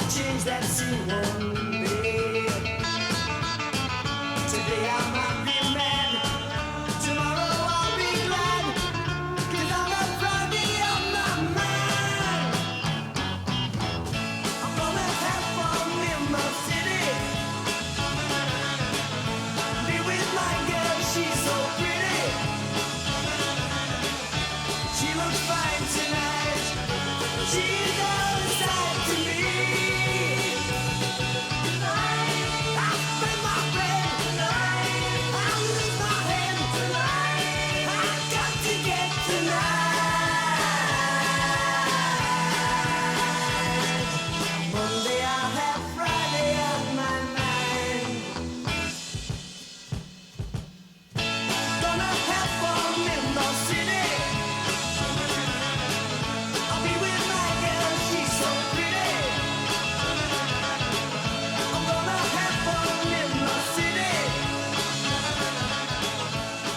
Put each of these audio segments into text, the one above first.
change that scene one day. Today I might be mad, tomorrow I'll be glad, 'cause I'm a Friday on my mind. I'm gonna have fun in my city, be with my girl, she's so pretty. She looks fine tonight, she's all the side to me. I spend my bread tonight, I lose my head tonight, I got to get tonight. Monday I'll have Friday on my mind. Gonna have fun in the city, I'll be with my girl, she's so pretty. I'm gonna have fun in the city,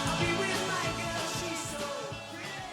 I'll be with my girl, she's so pretty.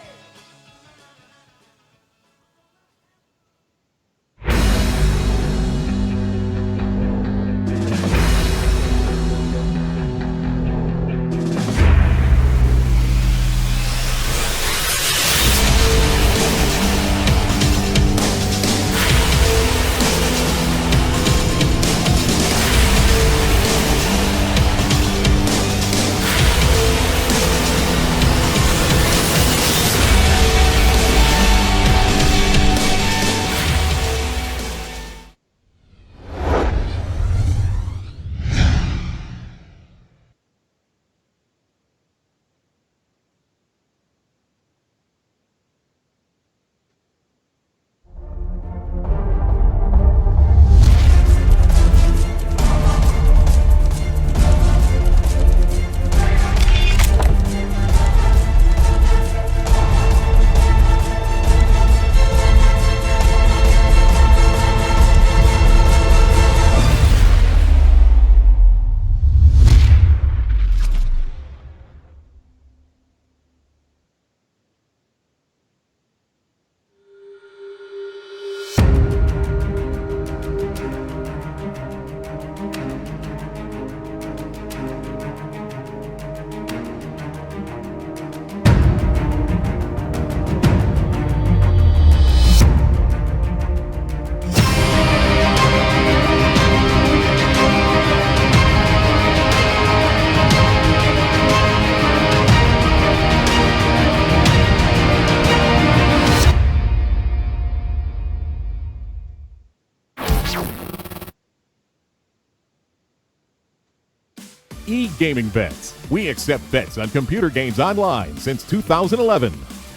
E-Gaming Bets. We accept bets on computer games online since 2011.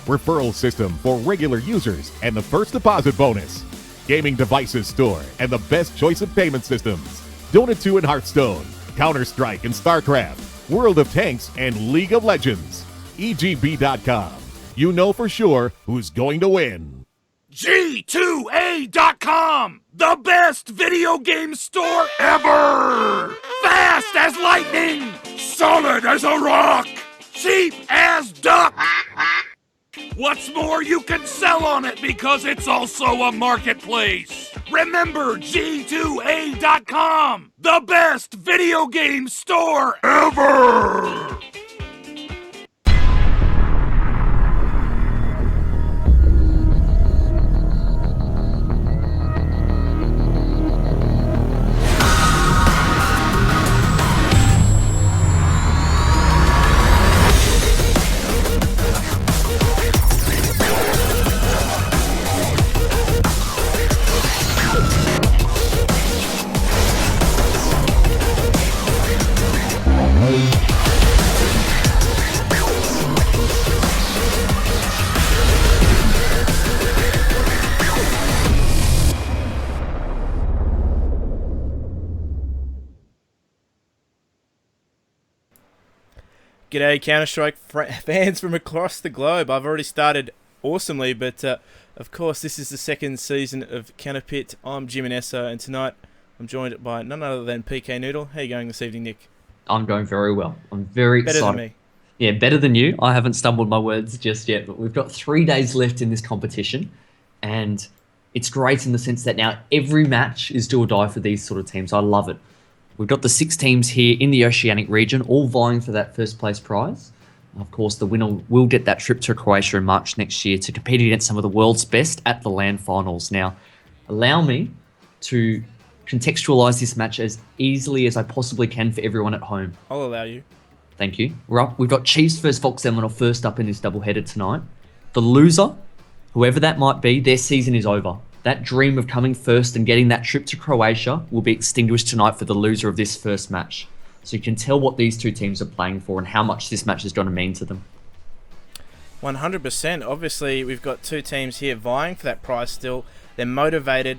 Referral system for regular users and the first deposit bonus. Gaming devices store and the best choice of payment systems. Dota 2 and Hearthstone, Counter-Strike and StarCraft, World of Tanks and League of Legends. EGB.com. You know for sure who's going to win. G2A.com, the best video game store ever! Fast as lightning, solid as a rock, cheap as duck. What's more, you can sell on it because it's also a marketplace. Remember G2A.com, the best video game store ever! G'day Counter-Strike fans from across the globe. I've already started awesomely, but of course this is the second season of CounterPit. I'm Jim Inesso, and tonight I'm joined by none other than PK Noodle. How are you going this evening, Nick? I'm going very well. I'm very Better excited. than me. Yeah, better than you. I haven't stumbled my words just yet, but we've got 3 days left in this competition, and It's great in the sense that now every match is do or die for these sort of teams. I love it. We've got the 6 teams here in the Oceanic region, all vying for that first place prize. Of course, the winner will get that trip to Croatia in March next year to compete against some of the world's best at the LAN finals. Now, allow me to contextualize this match as easily as I possibly can for everyone at home. I'll allow you. Thank you. We're up. We've got Chiefs versus Vox Eminor first up in this doubleheader tonight. The loser, whoever that might be, their season is over. That dream of coming first and getting that trip to Croatia will be extinguished tonight for the loser of this first match. So you can tell what these two teams are playing for and how much this match is going to mean to them. 100%. Obviously, we've got two teams here vying for that prize still. They're motivated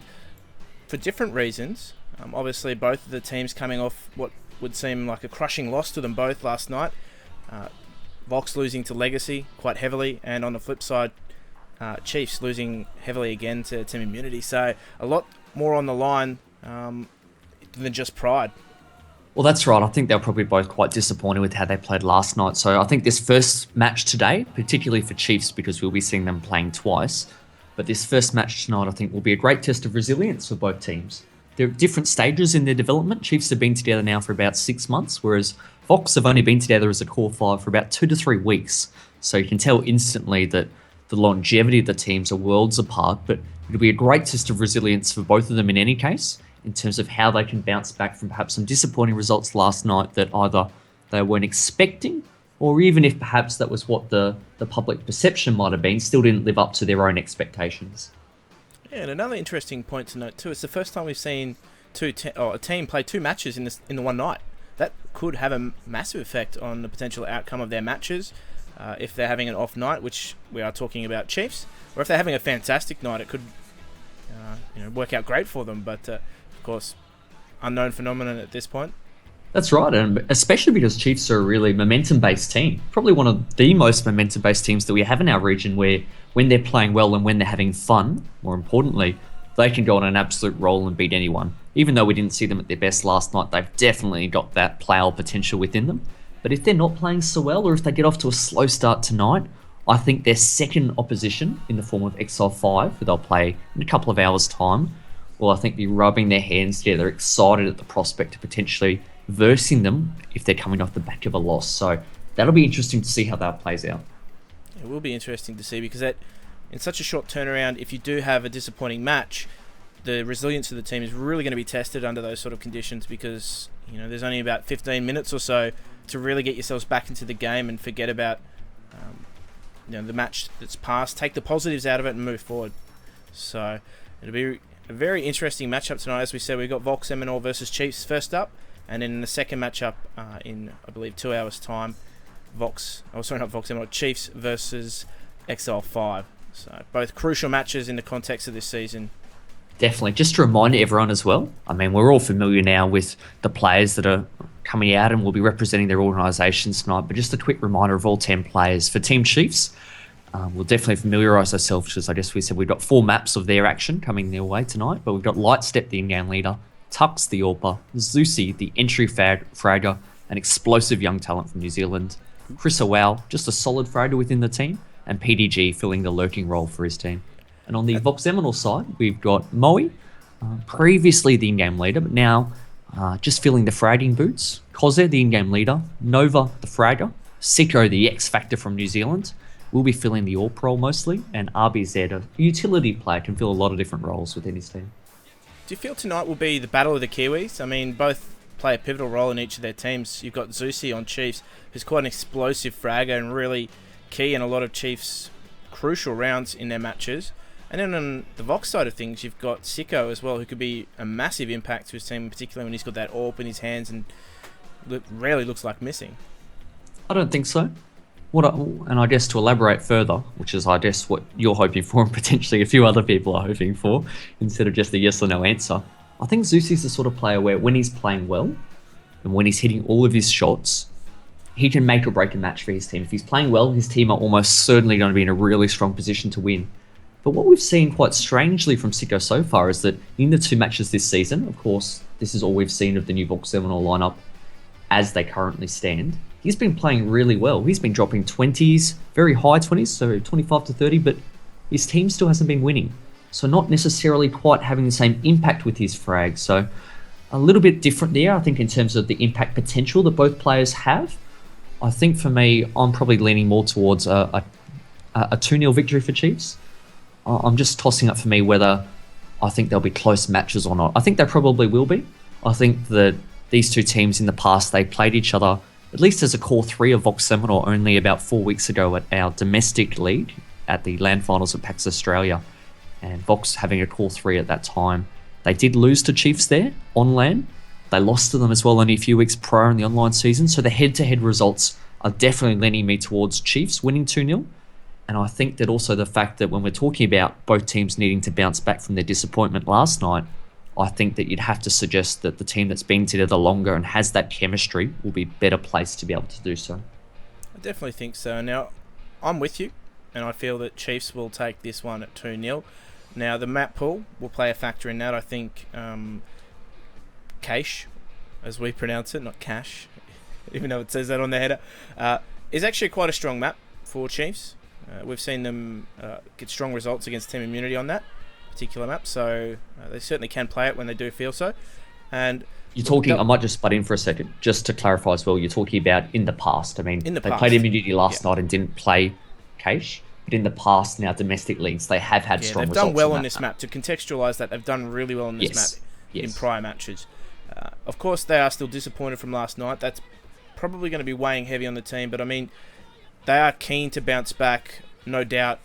for different reasons. Obviously, both of the teams coming off what would seem like a crushing loss to them both last night. Vox losing to Legacy quite heavily, and on the flip side, Chiefs losing heavily again to Team Immunity. So a lot more on the line than just pride. Well, that's right. I think they were probably both quite disappointed with how they played last night. So I think this first match today, particularly for Chiefs, because we'll be seeing them playing twice, but this first match tonight I think will be a great test of resilience for both teams. They're at different stages in their development. Chiefs have been together now for about 6 months, whereas Vox have only been together as a core 5 for about 2 to 3 weeks. So you can tell instantly that the longevity of the teams are worlds apart, but it'll be a great test of resilience for both of them in any case, in terms of how they can bounce back from perhaps some disappointing results last night that either they weren't expecting, or even if perhaps that was what the public perception might have been, still didn't live up to their own expectations. Yeah, and another interesting point to note too, it's the first time we've seen a team play 2 matches in the one night. That could have a massive effect on the potential outcome of their matches. If they're having an off night, which we are talking about Chiefs, or if they're having a fantastic night, it could work out great for them. But of course, unknown phenomenon at this point. That's right, and especially because Chiefs are a really momentum-based team. Probably one of the most momentum-based teams that we have in our region, where when they're playing well and when they're having fun, more importantly, they can go on an absolute roll and beat anyone. Even though we didn't see them at their best last night, they've definitely got that playoff potential within them. But if they're not playing so well, or if they get off to a slow start tonight, I think their second opposition in the form of Exile 5, who they'll play in a couple of hours' time, will I think be rubbing their hands together, excited at the prospect of potentially versing them if they're coming off the back of a loss. So that'll be interesting to see how that plays out. It will be interesting to see, because that, in such a short turnaround, if you do have a disappointing match, the resilience of the team is really going to be tested under those sort of conditions, because there's only about 15 minutes or so to really get yourselves back into the game and forget about the match that's passed, take the positives out of it and move forward. So it'll be a very interesting matchup tonight. As we said, we've got Vox Eminor versus Chiefs first up, and then in the second matchup in, I believe, 2 hours' time, Chiefs versus Exile 5. So both crucial matches in the context of this season. Definitely. Just to remind everyone as well, I mean, we're all familiar now with the players that are coming out and will be representing their organisations tonight, but just a quick reminder of all 10 players. For Team Chiefs, we'll definitely familiarise ourselves, because I guess we said we've got 4 maps of their action coming their way tonight, but we've got Lightstep, the in-game leader, Tux, the AWPer, Zusi, the entry fragger, an explosive young talent from New Zealand, Chris Owal, just a solid fragger within the team, and PDG filling the lurking role for his team. And on the Vox Eminor side, we've got Moe, previously the in-game leader, but now just filling the fragging boots, Koze, the in-game leader, Nova, the fragger, Siko, the X-Factor from New Zealand, will be filling the AWP role mostly, and RBZ, a utility player, can fill a lot of different roles within his team. Do you feel tonight will be the battle of the Kiwis? I mean, both play a pivotal role in each of their teams. You've got Zusi on Chiefs, who's quite an explosive fragger and really key in a lot of Chiefs' crucial rounds in their matches. And then on the Vox side of things, you've got Siko as well, who could be a massive impact to his team, particularly when he's got that AWP in his hands and rarely looks like missing. I don't think so. And I guess to elaborate further, which is I guess what you're hoping for and potentially a few other people are hoping for, instead of just a yes or no answer, I think Zusi's the sort of player where when he's playing well and when he's hitting all of his shots, he can make or break a match for his team. If he's playing well, his team are almost certainly going to be in a really strong position to win. But what we've seen quite strangely from Siko so far is that in the 2 matches this season, of course, this is all we've seen of the new Vox Eminor lineup as they currently stand, he's been playing really well. He's been dropping 20s, very high 20s, so 25 to 30, but his team still hasn't been winning. so not necessarily quite having the same impact with his frag. So a little bit different there, I think, in terms of the impact potential that both players have. I think for me, I'm probably leaning more towards a 2-0 victory for Chiefs. I'm just tossing up for me whether I think there'll be close matches or not. I think they probably will be. I think that these two teams in the past, they played each other, at least as a core three of Vox Eminor, only about 4 weeks ago at our domestic league at the LAN finals of PAX Australia. And Vox having a core three at that time. They did lose to Chiefs there on LAN. They lost to them as well only a few weeks prior in the online season. So the head-to-head results are definitely leaning me towards Chiefs winning 2-0. And I think that also the fact that when we're talking about both teams needing to bounce back from their disappointment last night, I think that you'd have to suggest that the team that's been together longer and has that chemistry will be better placed to be able to do so. I definitely think so. Now, I'm with you, and I feel that Chiefs will take this one at 2-0. Now, the map pool will play a factor in that. I think Cache, as we pronounce it, not Cash, even though it says that on the header, is actually quite a strong map for Chiefs. We've seen them get strong results against Team Immunity on that particular map, so they certainly can play it when they do feel so. And you're talking, I might just butt in for a second, just to clarify as well, you're talking about in the past. I mean, they played Immunity last night and didn't play Cache, but in the past, in our domestic leagues, they have had strong results. They've done well on this map. To contextualise that, they've done really well on this map in prior matches. Of course, they are still disappointed from last night. That's probably going to be weighing heavy on the team, but I mean, they are keen to bounce back, no doubt.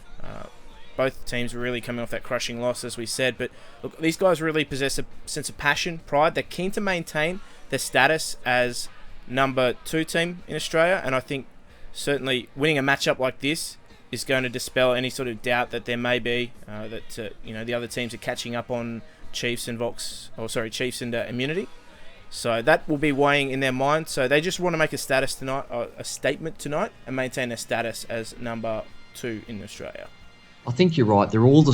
Both teams are really coming off that crushing loss, as we said. But look, these guys really possess a sense of passion, pride. They're keen to maintain their status as number 2 team in Australia. And I think certainly winning a matchup like this is going to dispel any sort of doubt that there may be that the other teams are catching up on Chiefs and Chiefs and Immunity. So that will be weighing in their mind. So they just want to make a statement tonight, and maintain their status as number 2 in Australia. I think you're right. They're all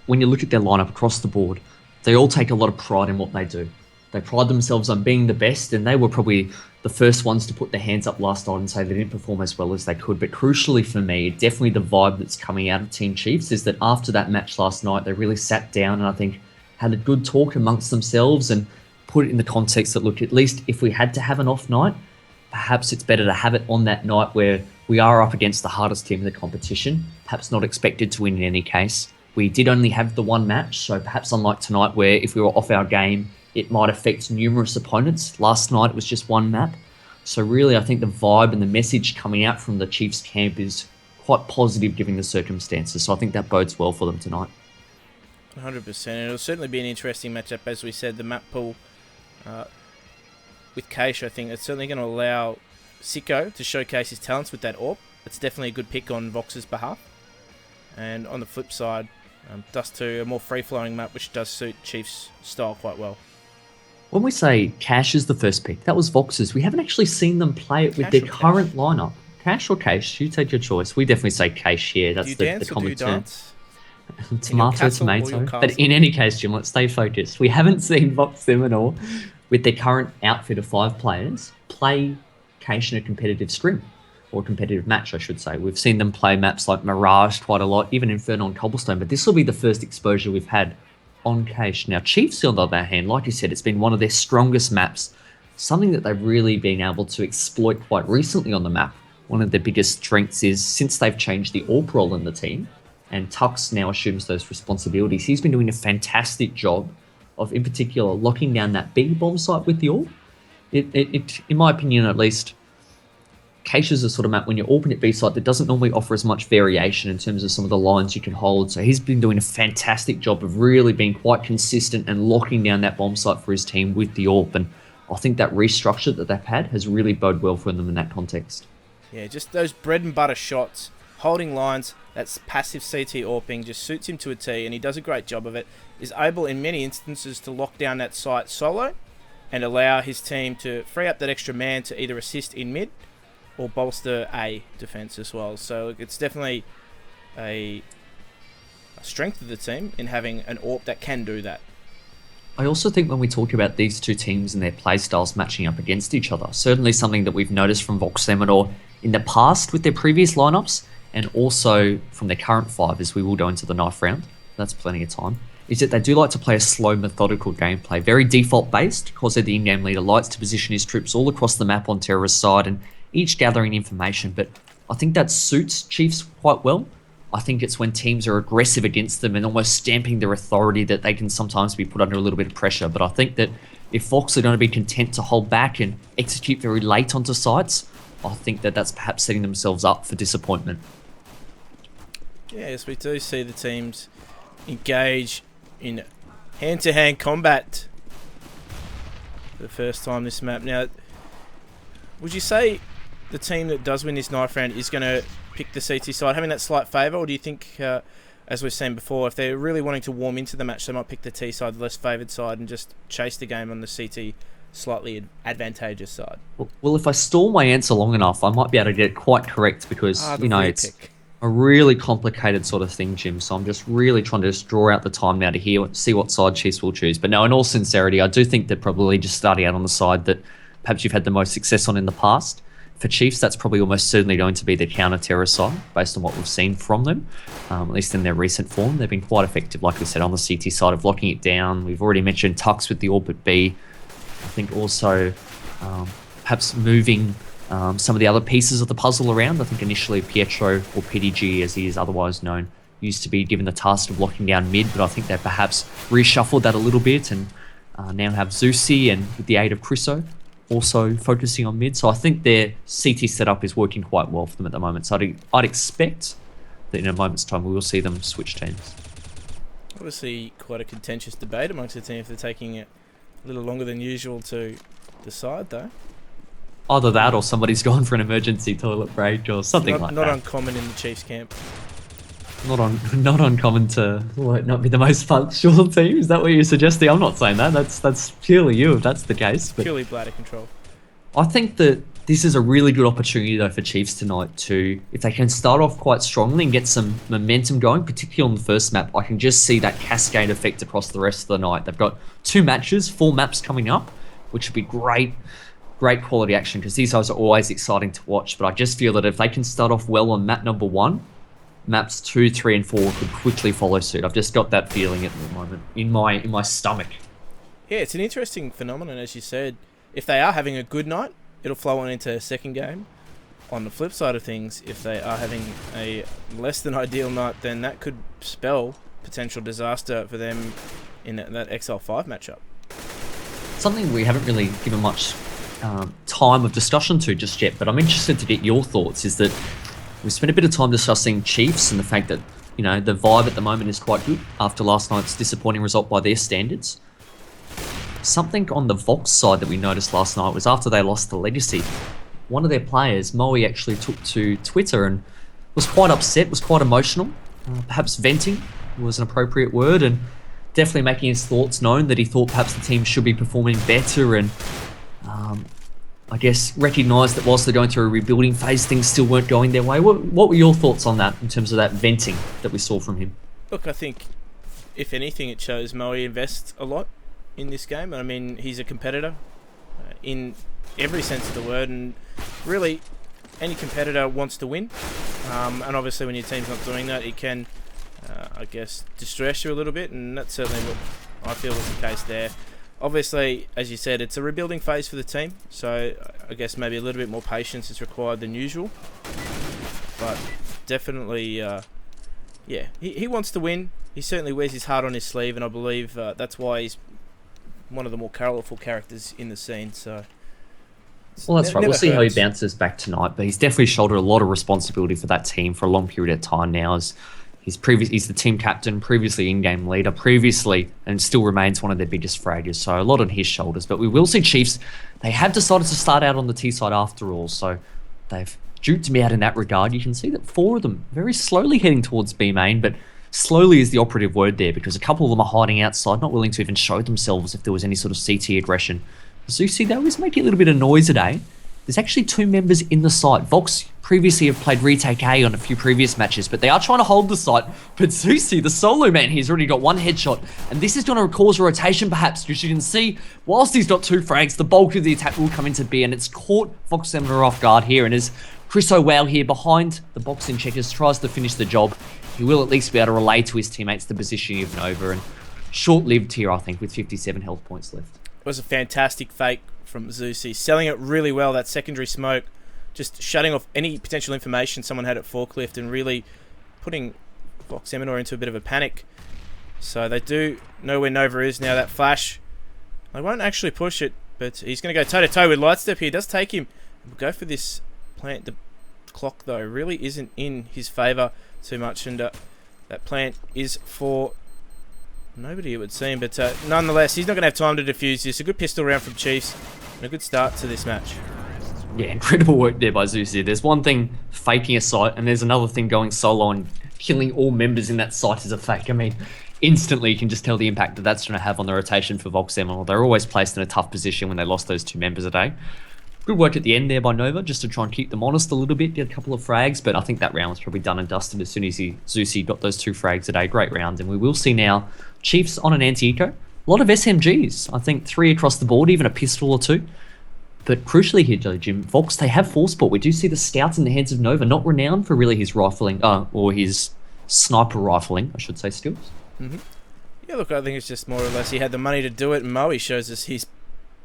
when you look at their lineup across the board, they all take a lot of pride in what they do. They pride themselves on being the best, and they were probably the first ones to put their hands up last night and say they didn't perform as well as they could. But crucially for me, definitely the vibe that's coming out of Team Chiefs is that after that match last night, they really sat down and I think had a good talk amongst themselves and put it in the context that, look, at least if we had to have an off night, perhaps it's better to have it on that night where we are up against the hardest team in the competition, perhaps not expected to win in any case. We did only have the one match, so perhaps unlike tonight where if we were off our game, it might affect numerous opponents. Last night it was just one map. So really I think the vibe and the message coming out from the Chiefs camp is quite positive given the circumstances. So I think that bodes well for them tonight. 100%. It'll certainly be an interesting matchup. As we said, the map pool with Cache, I think it's certainly going to allow Sicko to showcase his talents with that AWP. It's definitely a good pick on Vox's behalf. And on the flip side, Dust 2, a more free-flowing map, which does suit Chiefs' style quite well. When we say Cache is the first pick, that was Vox's. We haven't actually seen them play it with their current lineup. Cache or Cache? You take your choice. We definitely say Cache here. That's the common term. Tomato, tomato. But in any case, Jim, let's stay focused. We haven't seen Vox Eminor with their current outfit of 5 players play Cache in a competitive scrim, or a competitive match, I should say. We've seen them play maps like Mirage quite a lot, even Inferno and Cobblestone, but this will be the first exposure we've had on Cache. Now, Chiefs, on the other hand, like you said, it's been one of their strongest maps, something that they've really been able to exploit quite recently on the map. One of their biggest strengths is since they've changed the AWP role in the team, and Tux now assumes those responsibilities, he's been doing a fantastic job of, in particular, locking down that B bomb site with the AWP. It, in my opinion at least, Cache is a sort of map when you're AWPing at B site that doesn't normally offer as much variation in terms of some of the lines you can hold. So he's been doing a fantastic job of really being quite consistent and locking down that bomb site for his team with the AWP. And I think that restructure that they've had has really bode well for them in that context. Yeah, just those bread and butter shots, holding lines, that's passive CT AWPing, just suits him to a T, and he does a great job of it. Is able in many instances to lock down that site solo and allow his team to free up that extra man to either assist in mid or bolster A defense as well. So it's definitely a strength of the team in having an AWP that can do that. I also think when we talk about these two teams and their play styles matching up against each other, certainly something that we've noticed from Vox Eminor in the past with their previous lineups, and also from their current 5 as we will go into the knife round, That's plenty of time. Is that they do like to play a slow, methodical gameplay, very default-based, because they're the in-game leader, likes to position his troops all across the map on Terra's side and each gathering information, but I think that suits Chiefs quite well. I think it's when teams are aggressive against them and almost stamping their authority that they can sometimes be put under a little bit of pressure, but I think that if Fox are going to be content to hold back and execute very late onto sites, I think that that's perhaps setting themselves up for disappointment. Yes, we do see the teams engage in hand-to-hand combat for the first time this map. Now, would you say the team that does win this knife round is going to pick the CT side, having that slight favour, or do you think, as we've seen before, if they're really wanting to warm into the match, they might pick the T side, the less favoured side, and just chase the game on the CT slightly advantageous side? Well, if I stall my answer long enough, I might be able to get it quite correct because, it's pick. a really complicated sort of thing, Jim. So I'm just really trying to just draw out the time now to see what side Chiefs will choose. But no, in all sincerity, I do think they're probably just starting out on the side that perhaps you've had the most success on in the past. For Chiefs, that's probably almost certainly going to be the counter-terror side, based on what we've seen from them, at least in their recent form. They've been quite effective, like we said, on the CT side of locking it down. We've already mentioned Tux with the Orbit B. I think also perhaps moving some of the other pieces of the puzzle around. I think initially Pietro, or PDG as he is otherwise known, used to be given the task of locking down mid, but I think they perhaps reshuffled that a little bit and now have Zusi and with the aid of Chriso also focusing on mid. So I think their CT setup is working quite well for them at the moment. So I'd expect that in a moment's time we will see them switch teams. Obviously quite a contentious debate amongst the team if they're taking it a little longer than usual to decide, though. Either that or somebody's gone for an emergency toilet break or something like that. Not uncommon in the Chiefs camp. Not uncommon to not be the most functional team. Is that what you're suggesting? I'm not saying that. That's purely you if that's the case. But purely bladder control. I think that this is a really good opportunity though for Chiefs tonight to, if they can start off quite strongly and get some momentum going, particularly on the first map, I can just see that cascade effect across the rest of the night. They've got 2 matches, 4 maps coming up, which would be great quality action because these guys are always exciting to watch. But I just feel that if they can start off well on map number 1, maps 2, 3, and 4 could quickly follow suit. I've just got that feeling at the moment in my stomach. Yeah, it's an interesting phenomenon, as you said. If they are having a good night, it'll flow on into a second game. On the flip side of things, if they are having a less than ideal night, then that could spell potential disaster for them in that XL5 matchup. Something we haven't really given much time of discussion to just yet, but I'm interested to get your thoughts, is that we spent a bit of time discussing Chiefs and the fact that, the vibe at the moment is quite good after last night's disappointing result by their standards. Something on the Vox side that we noticed last night was after they lost the Legacy, one of their players, Moe, actually took to Twitter and was quite upset, was quite emotional. Perhaps venting was an appropriate word, and definitely making his thoughts known that he thought perhaps the team should be performing better and I guess recognised that whilst they're going through a rebuilding phase, things still weren't going their way. What were your thoughts on that in terms of that venting that we saw from him? Look, I think, if anything, it shows Moe invests a lot in this game. I mean, he's a competitor in every sense of the word, and really, any competitor wants to win. And obviously, when your team's not doing that, it can, I guess, distress you a little bit, and that's certainly what I feel was the case there. Obviously, as you said, it's a rebuilding phase for the team, so I guess maybe a little bit more patience is required than usual. But definitely, he wants to win. He certainly wears his heart on his sleeve, and I believe that's why he's one of the more colourful characters in the scene. So, well, that's right. We'll see how he bounces back tonight, but he's definitely shouldered a lot of responsibility for that team for a long period of time now. He's the team captain, previously in-game leader, and still remains one of their biggest fraggers. So a lot on his shoulders. But we will see Chiefs. They have decided to start out on the T side after all. So they've duped me out in that regard. You can see that 4 of them very slowly heading towards B main, but slowly is the operative word there because a couple of them are hiding outside, not willing to even show themselves if there was any sort of CT aggression. Zusi, though, is making a little bit of noise today. There's actually 2 members in the site. Vox previously have played retake A on a few previous matches, but they are trying to hold the site. But Zusi, the solo man, he's already got 1 headshot, and this is going to cause a rotation perhaps, because you can see, whilst he's got 2 frags, the bulk of the attack will come into B, and it's caught Vox Eminor off guard here, and as Chris O'Well here behind the box in checkers tries to finish the job, he will at least be able to relay to his teammates the positioning of Nova, and short-lived here, I think, with 57 health points left. It was a fantastic fake from Zusi, selling it really well, that secondary smoke, just shutting off any potential information someone had at forklift and really putting Vox Eminor into a bit of a panic. So they do know where Nova is now. That flash, they won't actually push it, but he's going to go toe-to-toe with Lightstep here. Does take him. We'll go for this plant. The clock, though, really isn't in his favour too much, and that plant is for nobody, it would seem, but nonetheless, he's not going to have time to defuse this. A good pistol round from Chiefs and a good start to this match. Yeah, incredible work there by Zusi. There's one thing faking a site, and there's another thing going solo and killing all members in that site as a fake. I mean, instantly you can just tell the impact that that's going to have on the rotation for Vox Eminor. They're always placed in a tough position when they lost those 2 members a day. Good work at the end there by Nova, just to try and keep them honest a little bit. Did a couple of frags, but I think that round was probably done and dusted as soon as Zusi got those 2 frags a day. Great round, and we will see now Chiefs on an anti-eco. A lot of SMGs, I think 3 across the board, even a pistol or 2. But crucially here, Jim, Vox, they have full sport. We do see the Scouts in the hands of Nova, not renowned for really his rifling, or his sniper rifling, I should say, skills. Mm-hmm. Yeah, look, I think it's just more or less he had the money to do it, and Moe shows us he's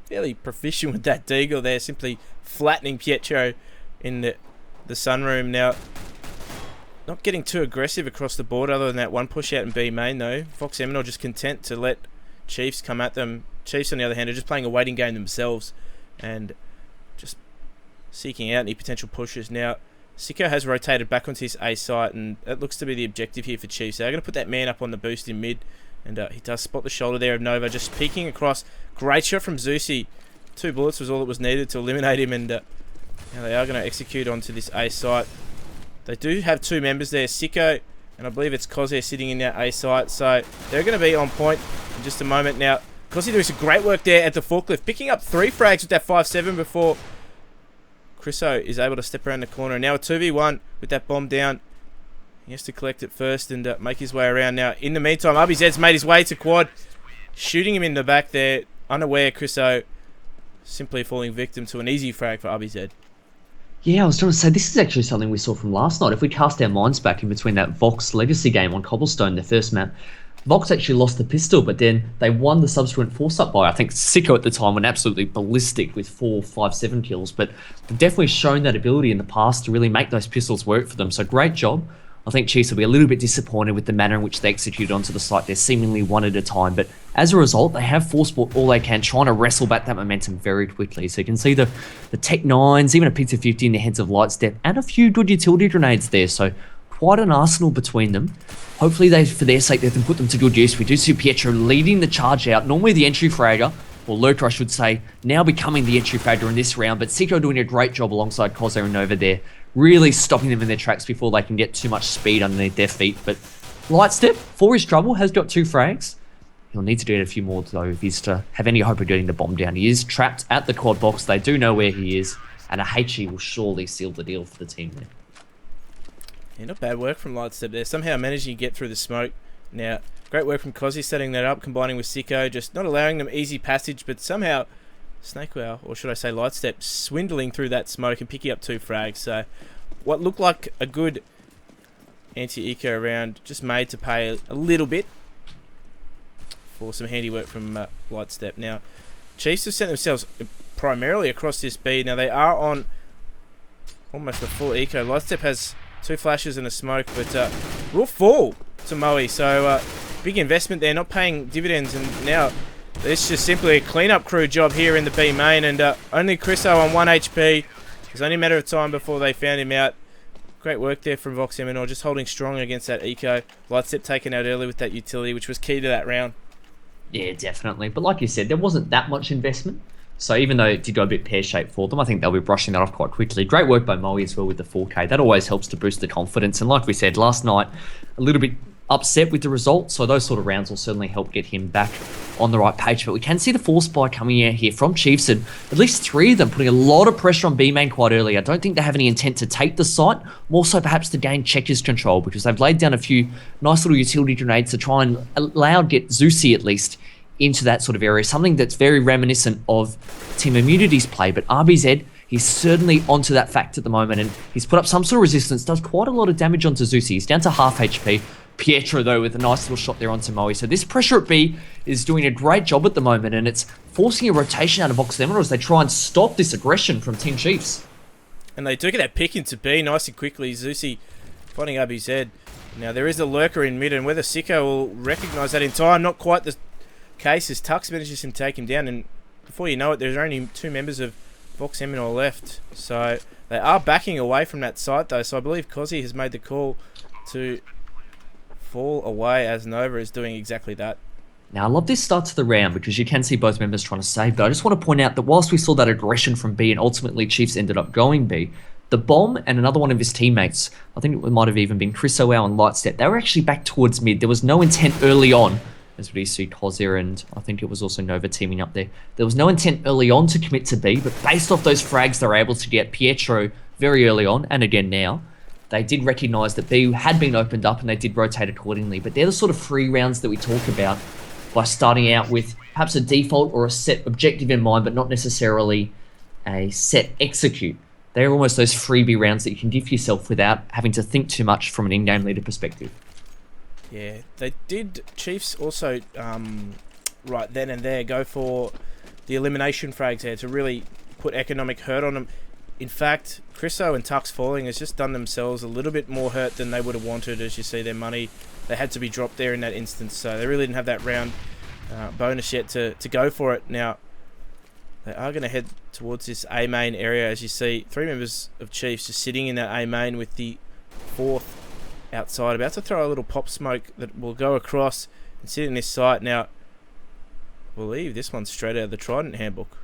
fairly proficient with that deagle there, simply flattening Pietro in the sunroom. Now, not getting too aggressive across the board other than that one push out in B main, though. Vox Eminor just content to let Chiefs come at them. Chiefs, on the other hand, are just playing a waiting game themselves and just seeking out any potential pushes. Now, Sicko has rotated back onto his A site, and that looks to be the objective here for Chiefs. They're going to put that man up on the boost in mid, and he does spot the shoulder there of Nova, just peeking across. Great shot from Zusi. 2 bullets was all that was needed to eliminate him, and now they are going to execute onto this A site. They do have 2 members there, Sicko, and I believe it's Koze sitting in that A site, so they're going to be on point in just a moment. Now, Koze doing some great work there at the forklift, picking up 3 frags with that 5-7 before Chriso is able to step around the corner. And now a 2v1 with that bomb down. He has to collect it first and make his way around. Now, in the meantime, RBZ's made his way to quad, shooting him in the back there. Unaware, Chriso simply falling victim to an easy frag for RBZ. Yeah, I was trying to say, this is actually something we saw from last night. If we cast our minds back in between that Vox Legacy game on Cobblestone, their first map, Vox actually lost the pistol, but then they won the subsequent force-up by, I think, Sicko at the time went absolutely ballistic with 4, 5, 7 kills, but they've definitely shown that ability in the past to really make those pistols work for them, so great job. I think Chiefs will be a little bit disappointed with the manner in which they executed onto the site. They're seemingly 1 at a time, but as a result, they have force bought all they can, trying to wrestle back that momentum very quickly. So you can see the Tech 9s, even a Pizza 50 in the hands of Lightstep, and a few good utility grenades there, so quite an arsenal between them. Hopefully, for their sake, they can put them to good use. We do see Pietro leading the charge out, normally the entry fragger, or lurker I should say, now becoming the entry fragger in this round, but Sicko doing a great job alongside Koze and Nova there, really stopping them in their tracks before they can get too much speed underneath their feet. But Lightstep, for his trouble, has got 2 frags. He'll need to do it a few more, though, if he's to have any hope of getting the bomb down. He is trapped at the quad box. They do know where he is, and a HE will surely seal the deal for the team there. Yeah, not bad work from Lightstep there. Somehow managing to get through the smoke. Now, great work from Koze setting that up, combining with Sicko, just not allowing them easy passage, but somehow Snakewell, or should I say Lightstep, swindling through that smoke and picking up 2 frags. So, what looked like a good anti-eco round, just made to pay a little bit for some handiwork from Lightstep. Now, Chiefs have sent themselves primarily across this B. Now, they are on almost a full eco. Lightstep has 2 flashes and a smoke, but will fall to Moe. So, big investment there, not paying dividends, and now it's just simply a cleanup crew job here in the B main, and only Chriso on 1 HP. It's only a matter of time before they found him out. Great work there from Vox Eminor, just holding strong against that eco. Lightstep taken out early with that utility, which was key to that round. Yeah, definitely. But like you said, there wasn't that much investment. So even though it did go a bit pear-shaped for them, I think they'll be brushing that off quite quickly. Great work by Moe as well with the 4K. That always helps to boost the confidence. And like we said last night, a little bit upset with the result. So those sort of rounds will certainly help get him back on the right page. But we can see the force buy coming out here from Chiefs, and at least 3 of them putting a lot of pressure on B main quite early. I don't think they have any intent to take the site, more so perhaps to gain checkers control, because they've laid down a few nice little utility grenades to try and get Zusi at least into that sort of area, something that's very reminiscent of Team Immunity's play. But RBZ, He's certainly onto that fact at the moment, and he's put up some sort of resistance, does quite a lot of damage onto Zeusy. He's down to half HP. Pietro, though, with a nice little shot there onto Moe. So this pressure at B is doing a great job at the moment, and it's forcing a rotation out of Vox Eminor as they try and stop this aggression from Team Chiefs. And they do get that pick into B nice and quickly. Zeusy finding RBZ. Now, there is a lurker in mid, and whether Sicko will recognise that in time, not quite the case, as Tux manages to take him down, and before you know it, there's only 2 members of Vox Eminor left. So they are backing away from that site, though, so I believe Cozzy has made the call to fall away, as Nova is doing exactly that. Now, I love this start to the round because you can see both members trying to save, but I just want to point out that whilst we saw that aggression from B and ultimately Chiefs ended up going B, the Bomb and another one of his teammates, I think it might have even been Chris Owl and Lightstep, they were actually back towards mid. There was no intent early on, as we see Kozir and I think it was also Nova teaming up there. There was no intent early on to commit to B, but based off those frags they were able to get Pietro very early on, and again now, they did recognise that B had been opened up and they did rotate accordingly. But they're the sort of free rounds that we talk about by starting out with perhaps a default or a set objective in mind, but not necessarily a set execute. They're almost those freebie rounds that you can give yourself without having to think too much from an in-game leader perspective. Yeah, they did. Chiefs also, right then and there, go for the elimination frags there to really put economic hurt on them. In fact, Chriso and Tux falling has just done themselves a little bit more hurt than they would have wanted. As you see, their money, they had to be dropped there in that instance, so they really didn't have that round bonus yet to go for it. Now, they are going to head towards this A main area. As you see, 3 members of Chiefs just sitting in that A main with the 4th outside, about to throw a little pop smoke that will go across and sit in this site. Now, I believe this one's straight out of the Trident handbook.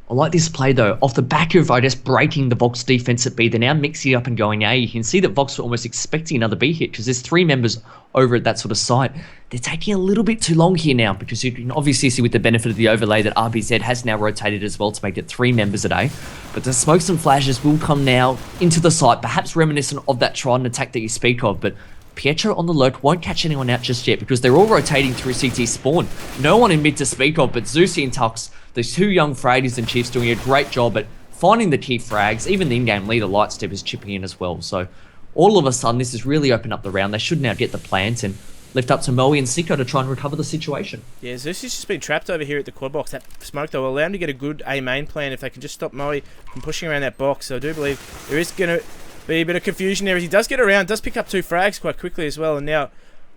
I like this play though. Off the back of, I guess, breaking the Vox defense at B, they're now mixing it up and going A. You can see that Vox were almost expecting another B hit because there's 3 members over at that sort of site. They're taking a little bit too long here now because you can obviously see with the benefit of the overlay that RBZ has now rotated as well to make it 3 members at A. But the smokes and flashes will come now into the site, perhaps reminiscent of that Trident attack that you speak of, but Pietro on the lurk won't catch anyone out just yet because they're all rotating through CT spawn. No one in mid to speak of, but Zeusy and Tux, those 2 young Fradies and Chiefs, doing a great job at finding the key frags. Even the in-game leader, Lightstep, is chipping in as well. So all of a sudden, this has really opened up the round. They should now get the plant and lift up to Moe and Sicko to try and recover the situation. Yeah, Zeusy's just been trapped over here at the quad box. That smoke, though, will allow him to get a good A main plan if they can just stop Moe from pushing around that box. So I do believe there is going to be a bit of confusion there as he does get around, does pick up 2 frags quite quickly as well. And now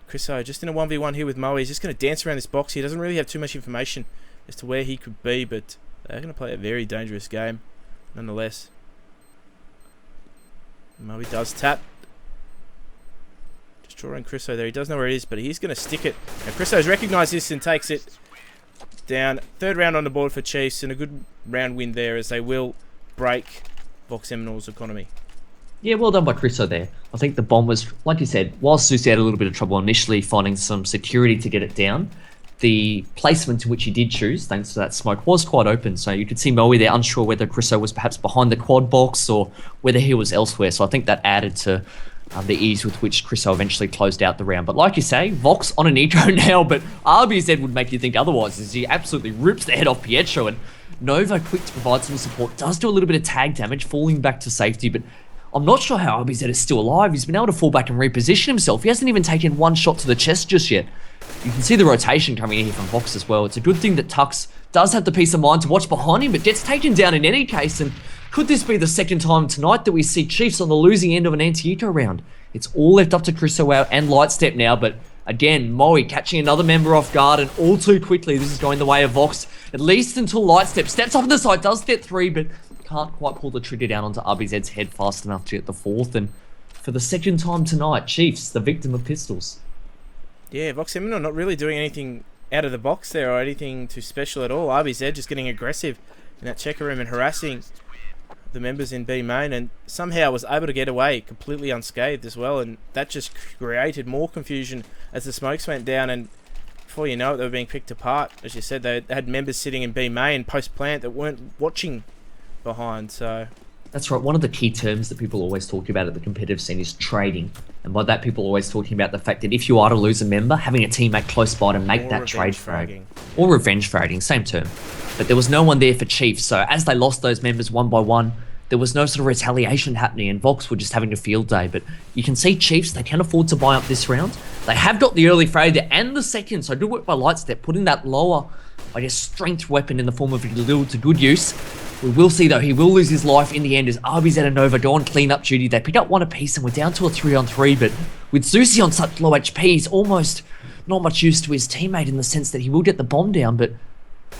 Chriso just in a 1v1 here with Moe. He's just going to dance around this box. He doesn't really have too much information as to where he could be, but they're going to play a very dangerous game nonetheless. Moe does tap. Just drawing Chriso there. He does know where it is, but he's going to stick it. Now Chriso's recognised this and takes it down. 3rd round on the board for Chiefs, and a good round win there as they will break Vox Eminor's economy. Yeah, well done by Chriso there. I think the bomb was, like you said, whilst Zeusy had a little bit of trouble initially finding some security to get it down, the placement in which he did choose, thanks to that smoke, was quite open. So you could see Moe there unsure whether Chriso was perhaps behind the quad box or whether he was elsewhere. So I think that added to the ease with which Chriso eventually closed out the round. But like you say, Vox on an eco now, but RBZ would make you think otherwise as he absolutely rips the head off Pietro. And Nova, quick to provide some support, does do a little bit of tag damage, falling back to safety, but I'm not sure how RBZ is still alive. He's been able to fall back and reposition himself. He hasn't even taken 1 shot to the chest just yet. You can see the rotation coming in here from Vox as well. It's a good thing that Tux does have the peace of mind to watch behind him, but gets taken down in any case. And could this be the 2nd time tonight that we see Chiefs on the losing end of an anti-eco round? It's all left up to Chriso and Lightstep now, but again, Moe catching another member off guard, and all too quickly this is going the way of Vox, at least until Lightstep steps up on the side, does step 3, but can't quite pull the trigger down onto RBZ's head fast enough to get the 4th. And for the 2nd time tonight, Chiefs, the victim of pistols. Yeah, Vox Eminor not really doing anything out of the box there or anything too special at all. RBZ just getting aggressive in that checker room and harassing the members in B main, and somehow was able to get away completely unscathed as well, and that just created more confusion as the smokes went down, and before you know it, they were being picked apart. As you said, they had members sitting in B main post-plant that weren't watching behind, so... That's right. One of the key terms that people always talk about at the competitive scene is trading. And by that, people are always talking about the fact that if you are to lose a member, having a teammate close by to make that trade frag. Or revenge fragging, same term. But there was no one there for Chiefs, so as they lost those members 1 by 1, there was no sort of retaliation happening, and Vox were just having a field day. But you can see Chiefs, they can afford to buy up this round. They have got the early fray there and the second, so good work by Lightstep, putting that lower, I guess, strength weapon in the form of Lil to good use. We will see, though, he will lose his life in the end as RBZ and Nova go on clean-up duty. They pick up one apiece, and we're down to a 3-on-3, but with Zeusy on such low HP, he's almost not much use to his teammate in the sense that he will get the bomb down, but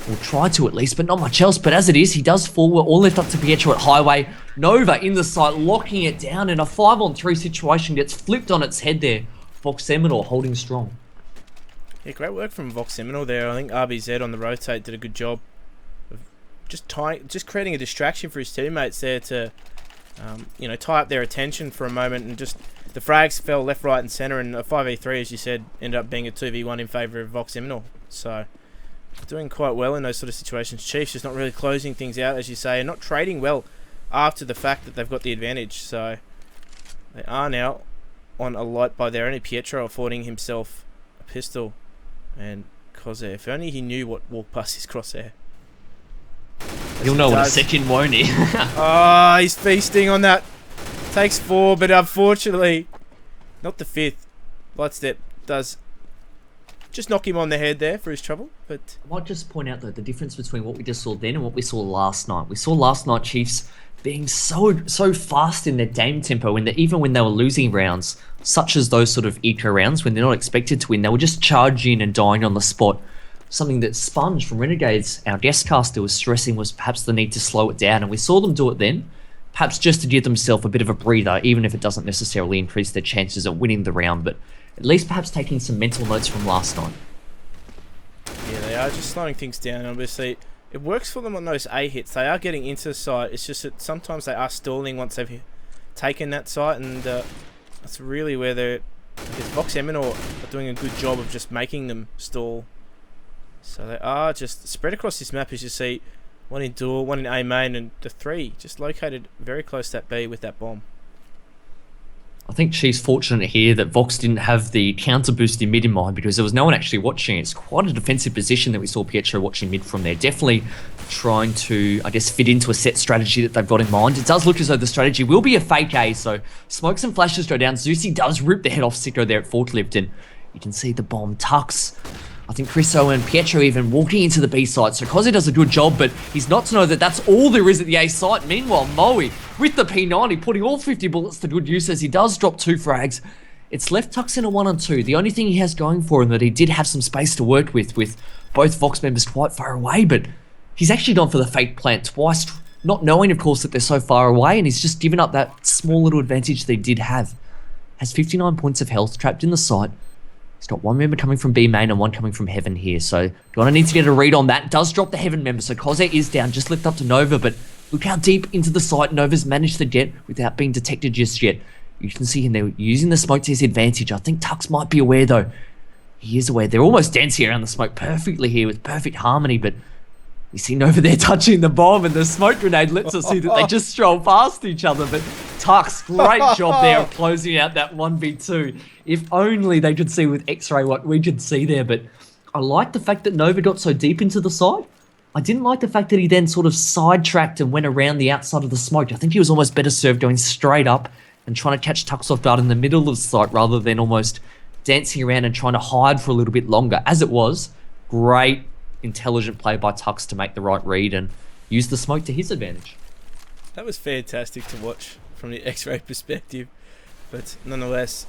will try to at least, but not much else. But as it is, he does fall. We're all left up to Pietro at Highway. Nova in the site, locking it down, and a 5-on-3 situation gets flipped on its head there. Vox Eminor holding strong. Yeah, great work from Vox Eminor there. I think RBZ on the rotate did a good job of just creating a distraction for his teammates there to, tie up their attention for a moment, and just the frags fell left, right, and centre, and a 5v3, as you said, ended up being a 2v1 in favour of Vox Eminor. So doing quite well in those sort of situations. Chiefs just not really closing things out, as you say, and not trading well after the fact that they've got the advantage. So they are now on a light by there. Only Pietro affording himself a pistol. And Crosshair, if only he knew what walked past his Crosshair. He'll know in a second, won't he? Oh, he's feasting on that. Takes 4, but unfortunately, not the 5th. Lightstep does just knock him on the head there for his trouble. But I might just point out, though, the difference between what we just saw then and what we saw last night. We saw last night Chiefs being so fast in their game tempo, even when they were losing rounds, such as those sort of eco rounds, when they're not expected to win, they were just charging in and dying on the spot. Something that Sponge from Renegades, our guest caster, was stressing was perhaps the need to slow it down, and we saw them do it then, perhaps just to give themselves a bit of a breather, even if it doesn't necessarily increase their chances of winning the round, but at least perhaps taking some mental notes from last night. yeah, they are just slowing things down. Obviously, it works for them on those A hits. They are getting into the site. It's just that sometimes they are stalling once they've taken that site, and that's really where they're... I guess Vox Eminor are doing a good job of just making them stall. So they are just spread across this map, as you see. One in dual, one in A main, and the 3 just located very close to that B with that bomb. I think she's fortunate here that Vox didn't have the counter boost in mid in mind, because there was no one actually watching. It's quite a defensive position that we saw Pietro watching mid from there. Definitely trying to, I guess, fit into a set strategy that they've got in mind. It does look as though the strategy will be a fake A, so smokes and flashes go down. Zeusy does rip the head off Sicko there at forklift, and you can see the bomb tucks. I think Chriso and Pietro even walking into the B site. So Koze does a good job, but he's not to know that that's all there is at the A site. Meanwhile, Moe with the P90 putting all 50 bullets to good use as he does drop 2 frags. It's left Tux in a 1-on-2. The only thing he has going for him that he did have some space to work with both Vox members quite far away, but he's actually gone for the fake plant twice, not knowing, of course, that they're so far away, and he's just given up that small little advantage they did have. Has 59 points of health, trapped in the site. He's got one member coming from B main and one coming from Heaven here, so gonna need to get a read on that. Does drop the Heaven member, so Koze is down, just left up to Nova, but look how deep into the site Nova's managed to get without being detected just yet. You can see him there using the smoke to his advantage. I think Tux might be aware though. He is aware. They're almost dancing around the smoke perfectly here with perfect harmony, but we see Nova there touching the bomb, and the smoke grenade lets us see that they just stroll past each other. But Tux, great job there of closing out that 1v2. If only they could see with X-Ray what we could see there. But I like the fact that Nova got so deep into the side. I didn't like the fact that he then sort of sidetracked and went around the outside of the smoke. I think he was almost better served going straight up and trying to catch Tux off guard in the middle of the site rather than almost dancing around and trying to hide for a little bit longer. As it was, great intelligent play by Tux to make the right read and use the smoke to his advantage. That was fantastic to watch from the X-ray perspective, but nonetheless,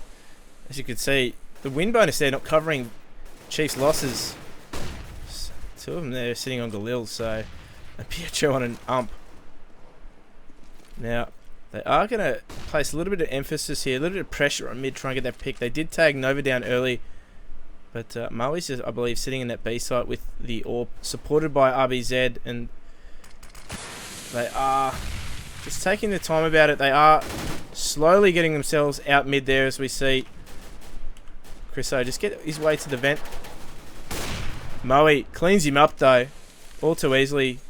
as you could see, the win bonus there not covering Chiefs' losses. 2 of them there sitting on Galil, so and Pietro on an ump. Now, they are going to place a little bit of emphasis here, a little bit of pressure on mid, try and get that pick. They did tag Nova down early, but Maui's just, I believe, sitting in that B site with the AWP, supported by RBZ, and they are just taking their time about it. They are slowly getting themselves out mid there, as we see Chriso just get his way to the vent. Maui cleans him up though, all too easily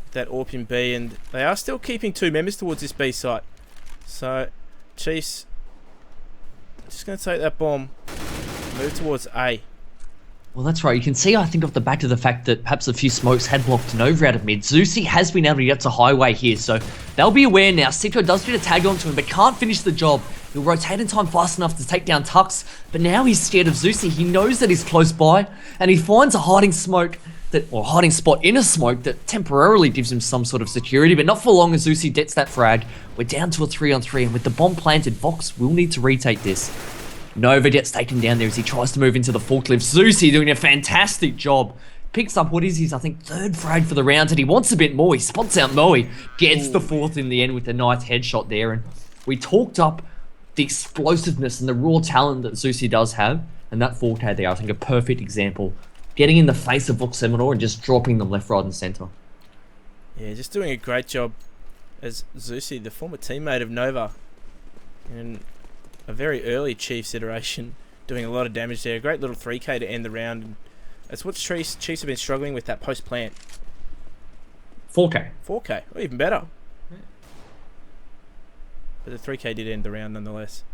with that AWP in B, and they are still keeping 2 members towards this B site. So Chiefs just going to take that bomb, move towards A. Well, that's right. You can see, I think, off the back of the fact that perhaps a few smokes had blocked Nova out of mid. Zusi has been able to get to highway here, so they'll be aware now. Siko does get a tag onto him, but can't finish the job. He'll rotate in time fast enough to take down Tux, but now he's scared of Zusi. He knows that he's close by, and he finds a hiding spot in a smoke that temporarily gives him some sort of security, but not for long as Zusi gets that frag. We're down to a 3-on-3, and with the bomb planted, Vox will need to retake this. Nova gets taken down there as he tries to move into the forklift. Zusi doing a fantastic job. Picks up what is his, I think, 3rd frag for the round, and he wants a bit more. He spots out Moe. Gets the 4th in the end with a nice headshot there. And we talked up the explosiveness and the raw talent that Zusi does have. And that 4K there, I think, a perfect example. Getting in the face of Vox Eminor and just dropping them left, right, and centre. Yeah, just doing a great job as Zusi, the former teammate of Nova. And a very early Chiefs iteration, doing a lot of damage there. A great little 3K to end the round. And that's what Chiefs have been struggling with, that post-plant. 4K. 4K, oh, even better. Yeah. But the 3K did end the round nonetheless.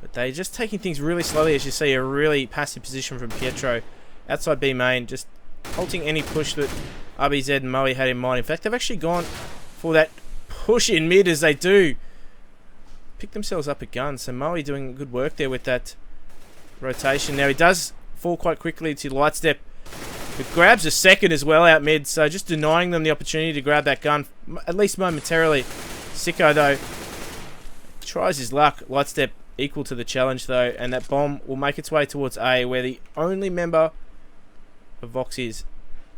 But they're just taking things really slowly, as you see, a really passive position from Pietro. Outside B main, just halting any push that RBZ and Moe had in mind. In fact, they've actually gone for that push in mid as they do pick themselves up a gun. So Moe doing good work there with that rotation. Now he does fall quite quickly to Lightstep, who grabs a second as well out mid. So just denying them the opportunity to grab that gun, at least momentarily. Sicko though tries his luck. Lightstep equal to the challenge though, and that bomb will make its way towards A, where the only member of Vox is.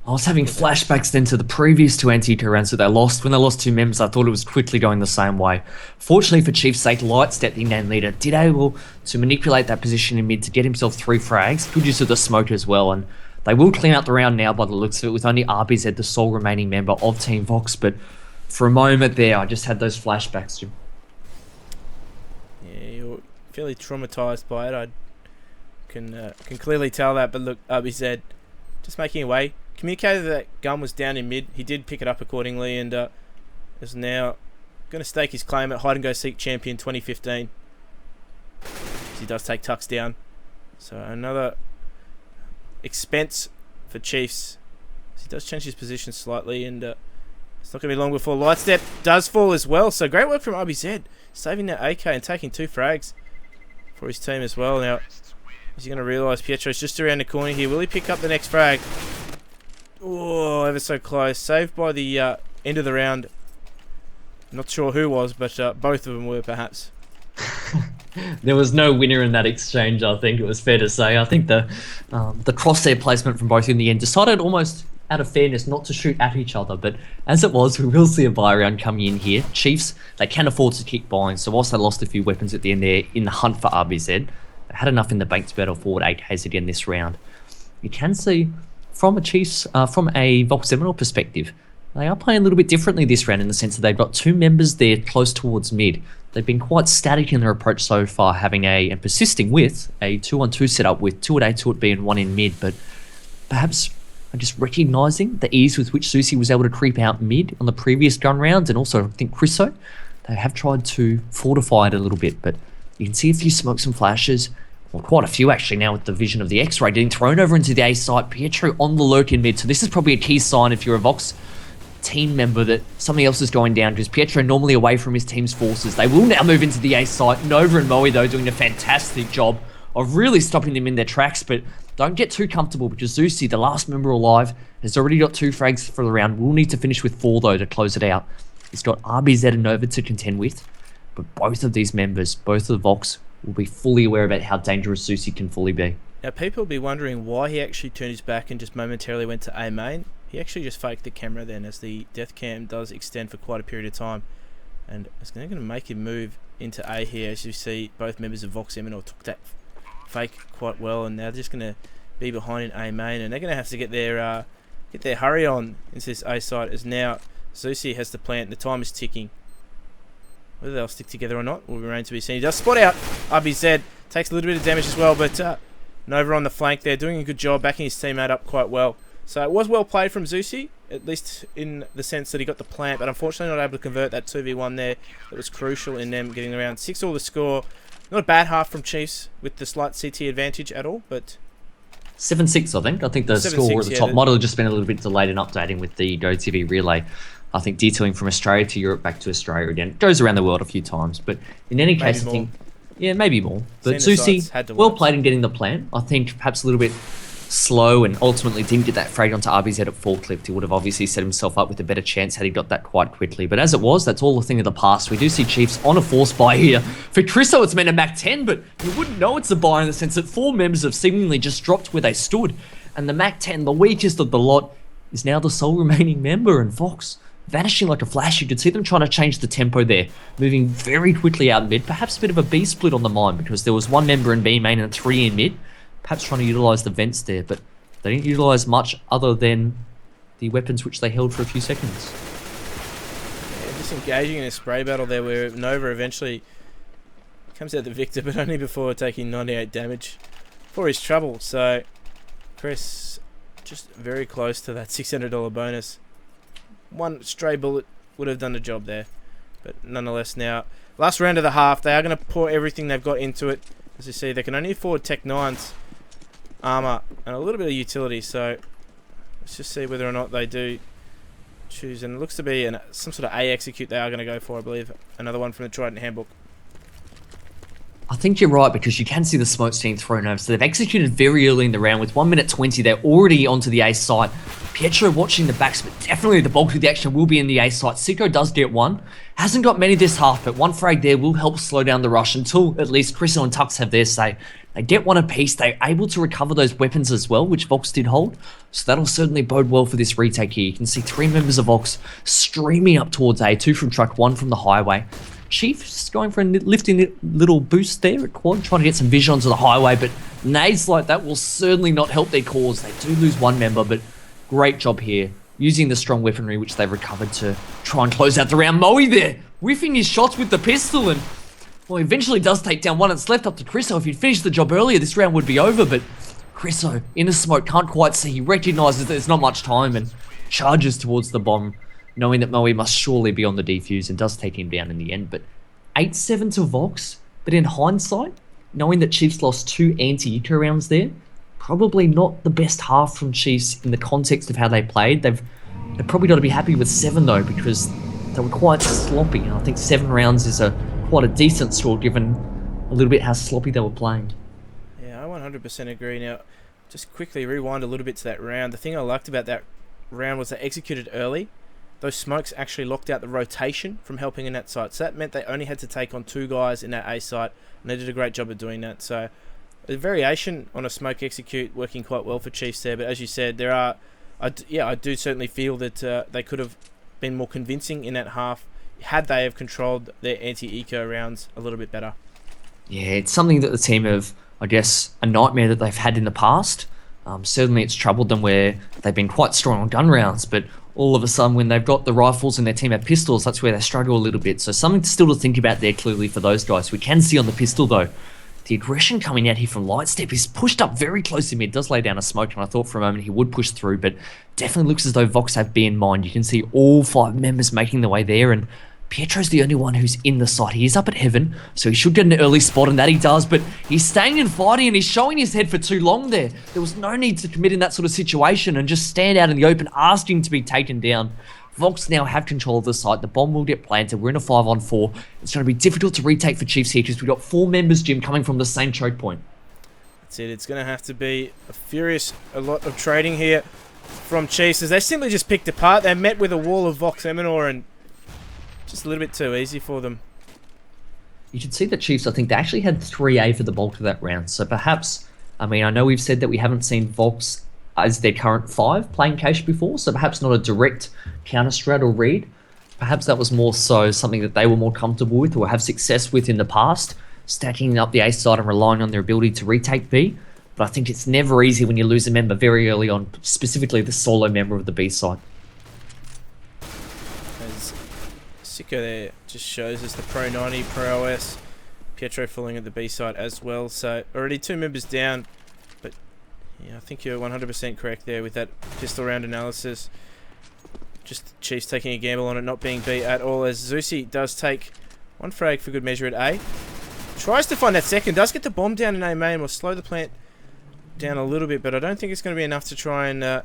I was having flashbacks then to the previous 2 anti-eco rounds that they lost. When they lost 2 members, I thought it was quickly going the same way. Fortunately for Chief's sake, Lightstep, the named leader, did able to manipulate that position in mid to get himself 3 frags. Good use of the smoke as well, and they will clean out the round now by the looks of it, with only RBZ the sole remaining member of Team Vox. But for a moment there, I just had those flashbacks, Jim. Yeah, you're fairly traumatised by it. I can clearly tell that. But look, RBZ just making away. Communicated that gun was down in mid. He did pick it up accordingly, and is now going to stake his claim at Hide and Go Seek Champion 2015. As he does take Tux down. So another expense for Chiefs. As he does change his position slightly, and it's not going to be long before Lightstep does fall as well. So great work from RBZ, saving that AK and taking 2 frags for his team as well. Now, is he going to realise Pietro's just around the corner here? Will he pick up the next frag? Oh, ever so close. Saved by the end of the round. Not sure who was, but both of them were perhaps. There was no winner in that exchange, I think it was fair to say. I think the crosshair placement from both in the end decided almost out of fairness not to shoot at each other, but as it was, we will see a buy round coming in here. Chiefs, they can afford to keep buying, so whilst they lost a few weapons at the end there in the hunt for RBZ, they had enough in the bank to be able to afford 8Ks again this round. You can see from a Chiefs, from a Vox Eminor perspective, they are playing a little bit differently this round in the sense that they've got 2 members there close towards mid. They've been quite static in their approach so far, having and persisting with a 2-on-2 setup with 2 at A, 2 at B, and 1 in mid. But perhaps just recognising the ease with which Zusi was able to creep out mid on the previous gun rounds, and also I think Chriso, they have tried to fortify it a little bit. But you can see a few smokes and flashes. Well, quite a few actually now with the vision of the X-ray getting thrown over into the A site. Pietro on the lurk in mid, so this is probably a key sign if you're a Vox team member that something else is going down, because Pietro normally away from his team's forces. They will now move into the A site. Nova and Moe though doing a fantastic job of really stopping them in their tracks, but don't get too comfortable because Zusi, the last member alive, has already got 2 frags for the round. We'll need to finish with 4 though to close it out. He's got RBZ and Nova to contend with, but both of these members, both of the Vox, will be fully aware about how dangerous Zusi can fully be. Now people will be wondering why he actually turned his back and just momentarily went to A main. He actually just faked the camera then, as the death cam does extend for quite a period of time, and it's going to make him move into A here. As you see, both members of Vox Eminor took that fake quite well, and now they're just going to be behind in A main, and they're going to have to get their hurry on into this A site, as now Zusi has to plant. The time is ticking. Whether they'll stick together or not will remain to be seen. He does spot out RBZ, takes a little bit of damage as well, but Nova on the flank there, doing a good job, backing his teammate up quite well. So it was well played from Zusi, at least in the sense that he got the plant, but unfortunately not able to convert that 2v1 there. That was crucial in them getting around 6-all the score. Not a bad half from Chiefs with the slight CT advantage at all, but 7-6, I think. I think the 7-6, score at the yeah, top might have just been a little bit delayed in updating with the GoTV relay. I think detailing from Australia to Europe back to Australia again. It goes around the world a few times, but in any case, I think, yeah, maybe more. But Seen the sights, Zusi, had to well watch. played in getting the plan. I think perhaps a little bit slow and ultimately didn't get that frag onto RBZ at forklift. He would have obviously set himself up with a better chance had he got that quite quickly. But as it was, that's all a thing of the past. We do see Chiefs on a force buy here. For Chriso, it's meant a Mac 10, but you wouldn't know it's a buy in the sense that 4 members have seemingly just dropped where they stood. And the Mac 10, the weakest of the lot, is now the sole remaining member. And Vox vanishing like a flash. You could see them trying to change the tempo there, moving very quickly out mid. Perhaps a bit of a B split on the mine because there was 1 member in B main and 3 in mid. Perhaps trying to utilise the vents there, but they didn't utilise much other than the weapons which they held for a few seconds. Yeah, just engaging in a spray battle there where Nova eventually comes out the victor, but only before taking 98 damage for his trouble. So Chris just very close to that $600 bonus. 1 stray bullet would have done the job there, but nonetheless now last round of the half, they are going to pour everything they've got into it. As you see, they can only afford Tech 9's armor and a little bit of utility, so let's just see whether or not they do choose. And it looks to be some sort of A execute they are going to go for, I believe. Another one from the Trident handbook. I think you're right because you can see the smokes being thrown over. So they've executed very early in the round with 1 minute 20. They're already onto the A site. Pietro watching the backs, but definitely the bulk of the action will be in the A site. Sicko does get 1. Hasn't got many this half, but 1 frag there will help slow down the rush until at least Chris and Tux have their say. They get 1 apiece. They're able to recover those weapons as well, which Vox did hold. So that'll certainly bode well for this retake here. You can see 3 members of Vox streaming up towards A, 2 from truck, 1 from the highway. Chiefs going for a lifting little boost there at quad, trying to get some vision onto the highway, but nades like that will certainly not help their cause. They do lose 1 member, but great job here, using the strong weaponry which they've recovered to try and close out the round. Moe there, whiffing his shots with the pistol, and well, he eventually does take down 1. It's left up to Chriso. If he'd finished the job earlier, this round would be over, but Chriso, in the smoke, can't quite see. He recognises that there's not much time and charges towards the bomb, knowing that Moe must surely be on the defuse, and does take him down in the end. But 8-7 to Vox, but in hindsight, knowing that Chiefs lost 2 anti-eco rounds there, probably not the best half from Chiefs in the context of how they played. They've probably got to be happy with 7 though, because they were quite sloppy, and I think 7 rounds is quite a decent score given a little bit how sloppy they were playing. Yeah, I 100% agree. Now, just quickly rewind a little bit to that round. The thing I liked about that round was they executed early. Those smokes actually locked out the rotation from helping in that site. So that meant they only had to take on 2 guys in that A site, and they did a great job of doing that. So a variation on a smoke execute working quite well for Chiefs there. But as you said, there are, I do certainly feel that they could have been more convincing in that half had they have controlled their anti-eco rounds a little bit better. Yeah, it's something that the team have, I guess, a nightmare that they've had in the past. Certainly it's troubled them where they've been quite strong on gun rounds, but all of a sudden when they've got the rifles and their team have pistols, that's where they struggle a little bit. So something still to think about there clearly for those guys. We can see on the pistol though, the aggression coming out here from Lightstep. He's pushed up very close to mid, does lay down a smoke, and I thought for a moment he would push through, but definitely looks as though Vox have B in mind. You can see all 5 members making their way there, and Pietro's the only one who's in the site. He is up at heaven, so he should get an early spot, and that he does, but he's staying and fighting, and he's showing his head for too long there. There was no need to commit in that sort of situation and just stand out in the open, asking to be taken down. Vox now have control of the site. The bomb will get planted. We're in a 5-on-4. It's going to be difficult to retake for Chiefs here because we've got 4 members, Jim, coming from the same choke point. That's it. It's going to have to be a lot of trading here from Chiefs as they simply just picked apart. They met with a wall of Vox Eminor and just a little bit too easy for them. You should see the Chiefs, I think they actually had 3A for the bulk of that round. So perhaps, I mean, I know we've said that we haven't seen Vox as their current 5 playing cache before, so perhaps not a direct counter strat or read. Perhaps that was more so something that they were more comfortable with or have success with in the past, stacking up the A side and relying on their ability to retake B. But I think it's never easy when you lose a member very early on, specifically the solo member of the B side. As Sicko there just shows us the Pro 90, Pro OS, Pietro falling at the B side as well. So already 2 members down, but yeah, I think you're 100% correct there with that pistol round analysis. Just Chiefs taking a gamble on it not being B at all, as Zusi does take 1 frag for good measure at A. Tries to find that second, does get the bomb down in A main, will slow the plant down a little bit, but I don't think it's going to be enough to try and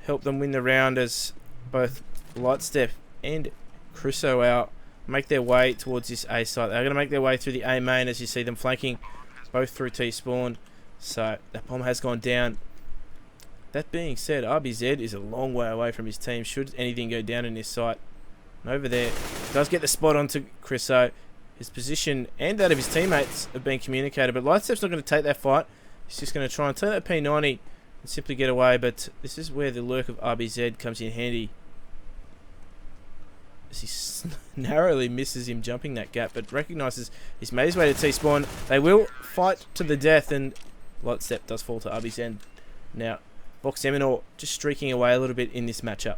help them win the round, as both Lightstep and Crusoe out make their way towards this A site. They're going to make their way through the A main, as you see them flanking both through T spawn. So that bomb has gone down. That being said, RBZ is a long way away from his team should anything go down in this site. And over there, does get the spot onto Crusoe. His position and that of his teammates have been communicated, but Lightstep's not going to take that fight. He's just going to try and take that P90 and simply get away, but this is where the lurk of RBZ comes in handy, as he narrowly misses him jumping that gap, but recognises he's made his way to T-spawn. They will fight to the death, and Lightstep does fall to RBZ. Now, Vox Eminor just streaking away a little bit in this matchup.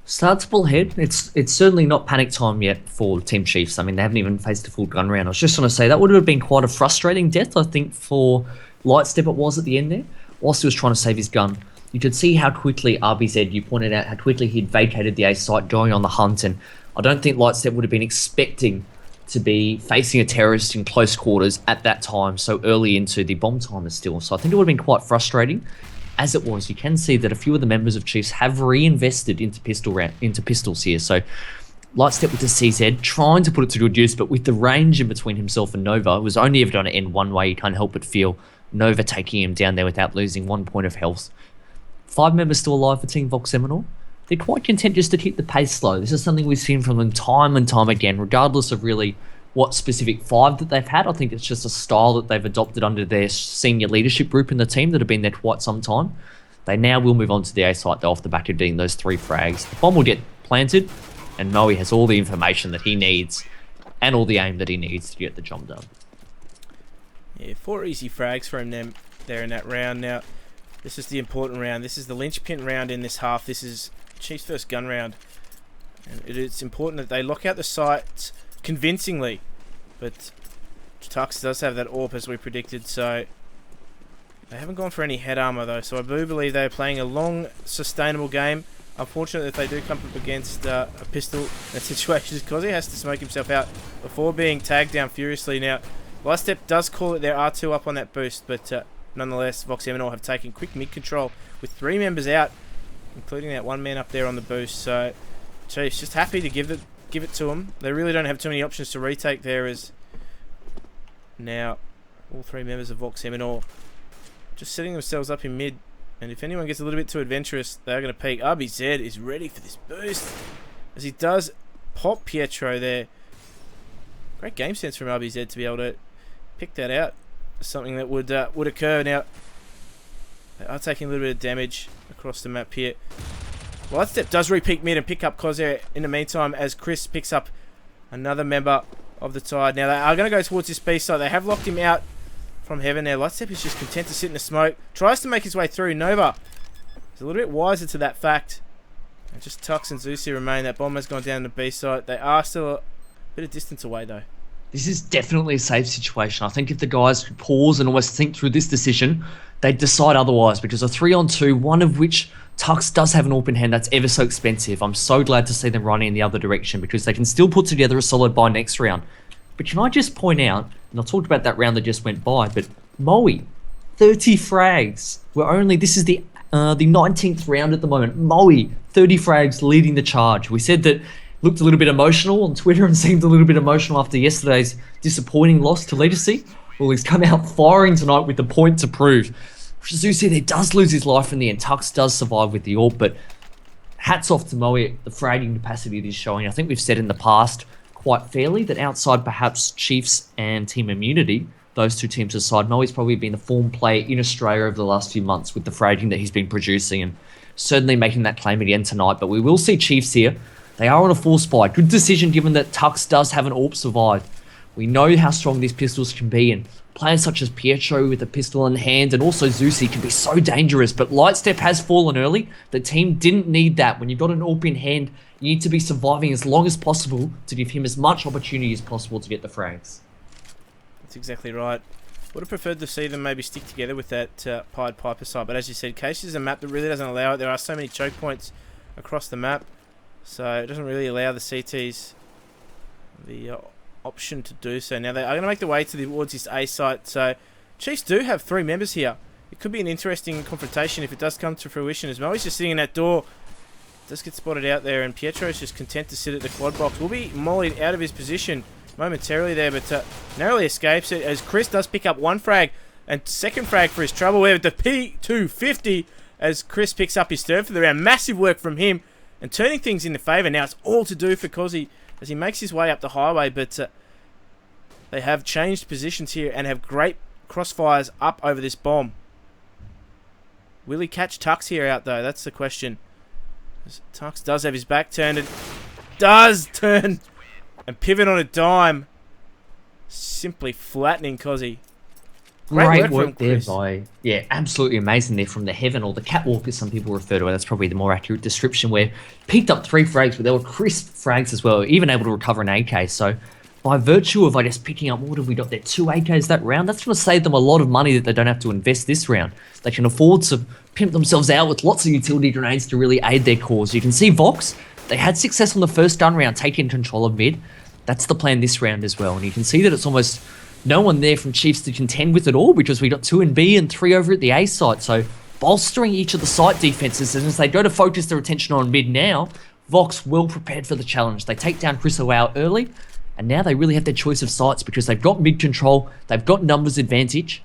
Start to pull ahead. It's certainly not panic time yet for Team Chiefs. I mean, they haven't even faced a full gun round. I was just going to say that would have been quite a frustrating death, I think, for Lightstep it was at the end there. Whilst he was trying to save his gun, you could see how quickly RBZ, you pointed out how quickly he'd vacated the A site, going on the hunt, and I don't think Lightstep would have been expecting to be facing a terrorist in close quarters at that time, so early into the bomb timer still. So I think it would have been quite frustrating. As it was, you can see that a few of the members of Chiefs have reinvested into pistols here. So Lightstep with the CZ, trying to put it to good use, but with the range in between himself and Nova, it was only ever going to end one way. You can't help but feel Nova taking him down there without losing 1 point of health. 5 members still alive for Team Vox Eminor. They're quite content just to keep the pace slow. This is something we've seen from them time and time again, regardless of really what specific 5 that they've had. I think it's just a style that they've adopted under their senior leadership group in the team that have been there quite some time. They now will move on to the A site though, off the back of getting those 3 frags. The bomb will get planted, and Moe has all the information that he needs and all the aim that he needs to get the job done. Yeah, 4 easy frags from them there in that round. Now, this is the important round. This is the linchpin round in this half. This is Chiefs' first gun round. And it's important that they lock out the site convincingly. But Tux does have that AWP as we predicted, so they haven't gone for any head armor though. So I do believe they're playing a long, sustainable game. Unfortunately, if they do come up against a pistol in that situation, because he has to smoke himself out before being tagged down furiously. Now, Lightstep does call it their R2 up on that boost, but nonetheless, Vox Eminor have taken quick mid control with 3 members out, including that 1 man up there on the boost. So Chiefs just happy to give it to them. They really don't have too many options to retake there, as now all 3 members of Vox Eminor just setting themselves up in mid. And if anyone gets a little bit too adventurous, they're going to peek. RBZ is ready for this boost, as he does pop Pietro there. Great game sense from RBZ to be able to pick that out. Something that would occur. Now, they are taking a little bit of damage across the map here. Lightstep does re-peek mid and pick up Kozer in the meantime, as Chris picks up another member of the Tide. Now, they are going to go towards this B side. They have locked him out from heaven there. Lightstep is just content to sit in the smoke. Tries to make his way through. Nova is a little bit wiser to that fact. And just Tux and Zusi remain. That bomb has gone down the B side. They are still a bit of distance away though. This is definitely a safe situation. I think if the guys could pause and almost think through this decision, they'd decide otherwise, because a 3-on-2, one of which Tux does have an AWP in hand, that's ever so expensive. I'm so glad to see them running in the other direction, because they can still put together a solid buy next round. But can I just point out, and I talked about that round that just went by, but Moe, 30 frags. This is the 19th round at the moment. Moe, 30 frags leading the charge. We said that looked a little bit emotional on Twitter and seemed a little bit emotional after yesterday's disappointing loss to Legacy. Well, he's come out firing tonight with the point to prove. Zusi there does lose his life in the end. Tux does survive with the AWP, but hats off to Moe, the fragging capacity that he's showing. I think we've said in the past quite fairly that outside perhaps Chiefs and Team Immunity, those 2 teams aside, Moe's probably been the form player in Australia over the last few months with the fragging that he's been producing, and certainly making that claim again tonight. But we will see Chiefs here. They are on a full spy. Good decision given that Tux does have an AWP survive. We know how strong these pistols can be, and players such as Pietro with a pistol in hand and also Zusi can be so dangerous, but Lightstep has fallen early. The team didn't need that. When you've got an AWP in hand, you need to be surviving as long as possible to give him as much opportunity as possible to get the frags. That's exactly right. Would have preferred to see them maybe stick together with that Pied Piper side, but as you said, Case is a map that really doesn't allow it. There are so many choke points across the map, so it doesn't really allow the CTs the option to do so. Now they are going to make their way towards this A site. So Chiefs do have 3 members here it could be an interesting confrontation if it does come to fruition, as Moe's just sitting in that door. Does get spotted out there, and Pietro's just content to sit at the quad box. Will be mollied out of his position momentarily there, but narrowly escapes it as Chris does pick up one frag, and second frag for his trouble with the P250 as Chris picks up his third for the round. Massive work from him and turning things into favour. Now it's all to do for Cozzy as he makes his way up the highway, but they have changed positions here and have great crossfires up over this bomb. Will he catch Tux here out though? That's the question. Tux does have his back turned and does turn and pivot on a dime. Simply flattening Cozzy. Great work there by, yeah, absolutely amazing there from the heaven, or the catwalk as some people refer to it. That's probably the more accurate description, where picked up 3 frags, but they were crisp frags as well, even able to recover an AK. So by virtue of, I guess, picking up, what have we got there, 2 AKs that round, that's going to save them a lot of money that they don't have to invest this round. They can afford to pimp themselves out with lots of utility grenades to really aid their cause. You can see Vox, they had success on the first gun round, taking control of mid. That's the plan this round as well. And you can see that it's almost no one there from Chiefs to contend with at all, because we got 2 in B and 3 over at the A site. So bolstering each of the site defenses, and as they go to focus their attention on mid now, Vox well prepared for the challenge. They take down Chris O'Wao early, and now they really have their choice of sites because they've got mid control, they've got numbers advantage,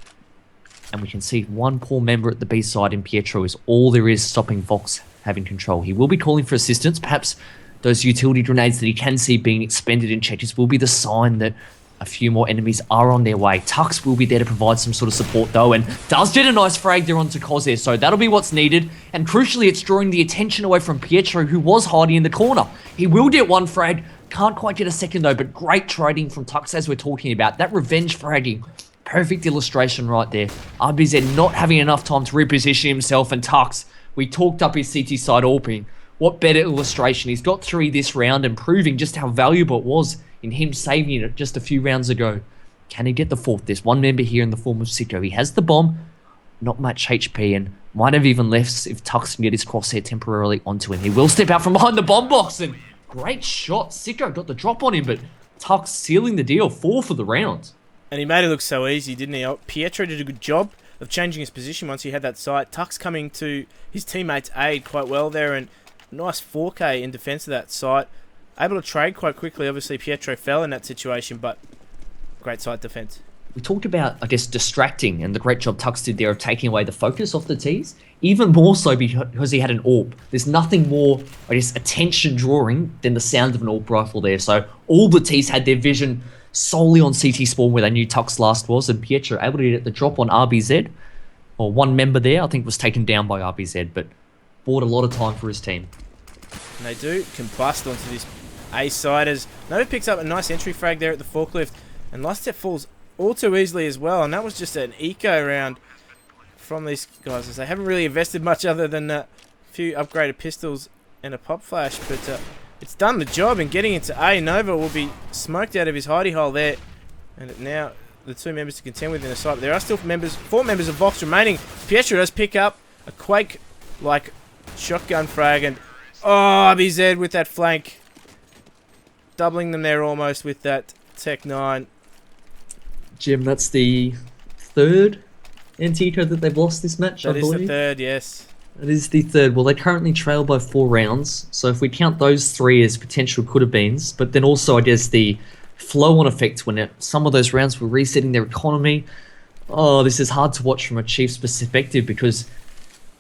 and we can see one poor member at the B side in Pietro is all there is stopping Vox having control. He will be calling for assistance. Perhaps those utility grenades that he can see being expended in checkers will be the sign that a few more enemies are on their way. Tux will be there to provide some sort of support though, and does get a nice frag there onto Koz there, so that'll be what's needed. And crucially, it's drawing the attention away from Pietro, who was hiding in the corner. He will get 1 frag, can't quite get a second though, but great trading from Tux as we're talking about. That revenge fragging, perfect illustration right there. RBZ not having enough time to reposition himself, and Tux, we talked up his CT side AWPing. What better illustration? He's got 3 this round and proving just how valuable it was in him saving it just a few rounds ago. Can he get the 4th? There's one member here in the form of Sicko. He has the bomb, not much HP, and might have even left if Tux can get his crosshair temporarily onto him. He will step out from behind the bomb box, and great shot. Sicko got the drop on him, but Tux sealing the deal. 4 for the round. And he made it look so easy, didn't he? Pietro did a good job of changing his position once he had that sight. Tux coming to his teammates' aid quite well there, and nice 4K in defense of that site. Able to trade quite quickly. Obviously, Pietro fell in that situation, but great site defense. We talked about, I guess, distracting and the great job Tux did there of taking away the focus off the T's. Even more so because he had an AWP. There's nothing more, I guess, attention drawing than the sound of an AWP rifle there. So all the T's had their vision solely on CT spawn where they knew Tux last was, and Pietro able to get the drop on RBZ. Or one member there, I think, was taken down by RBZ, but bought a lot of time for his team. And they do combust onto this A side as Nova picks up a nice entry frag there at the forklift, and Last Step falls all too easily as well, and that was just an eco round from these guys as they haven't really invested much other than a few upgraded pistols and a pop flash, but it's done the job in getting into A. Nova will be smoked out of his hidey hole there, and now the 2 members to contend with in the side, but there are still 4 members of Vox remaining. Pietro does pick up a Quake-like shotgun frag, and RBZ with that flank, doubling them there almost with that Tech 9. Jim, that's the 3rd NT that they've lost this match, I believe. That is the 3rd, yes. It is the 3rd. Well, they currently trail by 4 rounds, so if we count those 3 as potential could-have-beens, but then also, I guess, the flow-on effect when some of those rounds were resetting their economy. Oh, this is hard to watch from a Chiefs perspective because